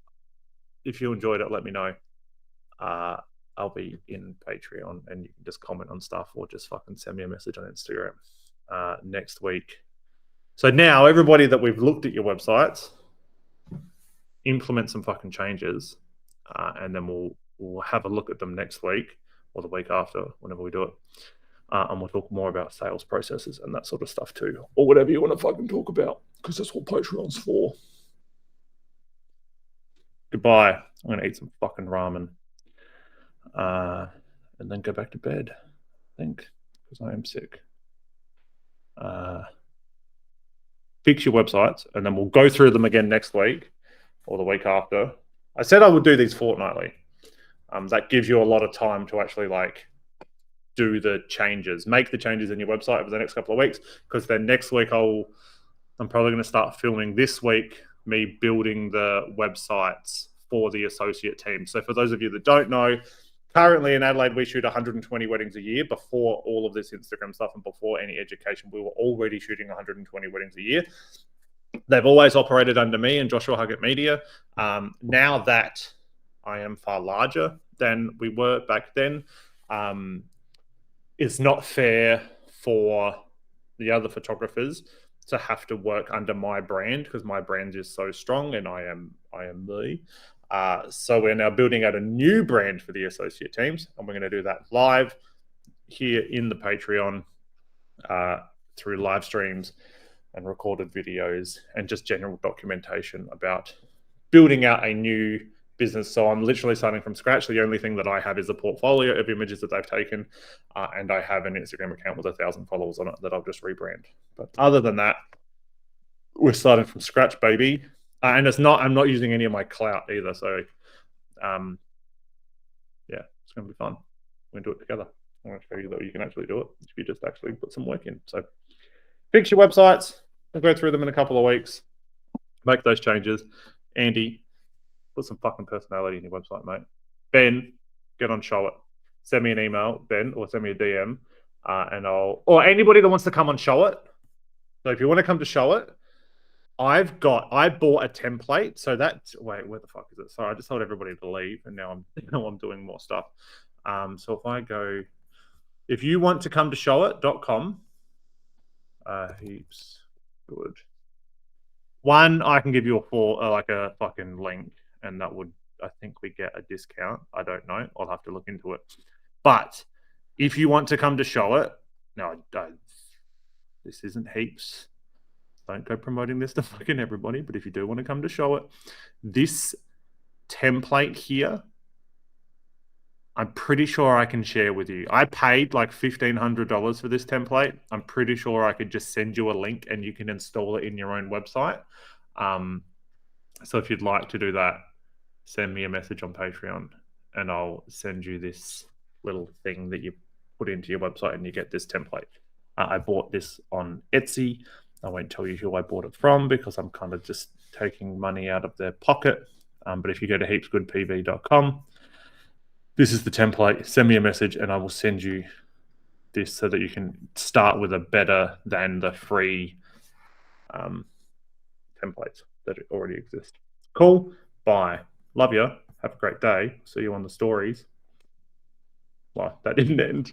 if you enjoyed it, let me know. I'll be in Patreon and you can just comment on stuff or just fucking send me a message on Instagram next week. So now everybody that we've looked at your websites, implement some fucking changes and then we'll have a look at them next week or the week after, whenever we do it. And we'll talk more about sales processes and that sort of stuff too. Or whatever you want to fucking talk about, because that's what Patreon's for. Goodbye. I'm going to eat some fucking ramen. And then go back to bed, I think, because I am sick. fix your websites, and then we'll go through them again next week or the week after. I said I would do these fortnightly. That gives you a lot of time to actually like do the changes, make the changes in your website over the next couple of weeks, because then next week I'm probably going to start filming this week me building the websites for the associate team. So for those of you that don't know, currently in Adelaide, we shoot 120 weddings a year. Before all of this Instagram stuff and before any education, we were already shooting 120 weddings a year. They've always operated under me and Joshua Huggett Media. Now that I am far larger than we were back then, it's not fair for the other photographers to have to work under my brand, because my brand is so strong and I am me. So we're now building out a new brand for the associate teams, and we're going to do that live here in the Patreon through live streams and recorded videos and just general documentation about building out a new business. So I'm literally starting from scratch. The only thing that I have is a portfolio of images that they've taken, and I have an Instagram account with 1,000 followers on it that I'll just rebrand. But other than that, we're starting from scratch, baby. And I'm not using any of my clout either. So yeah, it's going to be fun. We're going to do it together. I'm going to show you that you can actually do it if you just actually put some work in. So fix your websites. I'll go through them in a couple of weeks. Make those changes. Andy, put some fucking personality in your website, mate. Ben, get on Show It. Send me an email, Ben, or send me a DM, or anybody that wants to come on Show It. So if you want to come to Show It, I bought a template. So wait, where the fuck is it? Sorry, I just told everybody to leave, and now I'm doing more stuff. So if I go, if you want to come to showit.com, heaps good. One, I can give you a fucking link, and that would, I think we get a discount. I don't know. I'll have to look into it. But if you want to come to Show It, no, this isn't heaps. Don't go promoting this to fucking everybody. But if you do want to come to Show It, this template here, I'm pretty sure I can share with you. I paid like $1,500 for this template. I'm pretty sure I could just send you a link and you can install it in your own website. So if you'd like to do that, send me a message on Patreon and I'll send you this little thing that you put into your website and you get this template. I bought this on Etsy. I won't tell you who I bought it from because I'm kind of just taking money out of their pocket. But if you go to heapsgoodpv.com, this is the template. Send me a message and I will send you this so that you can start with a better than the free templates that already exist. Cool. Bye. Love you. Have a great day. See you on the stories. Well, that didn't end.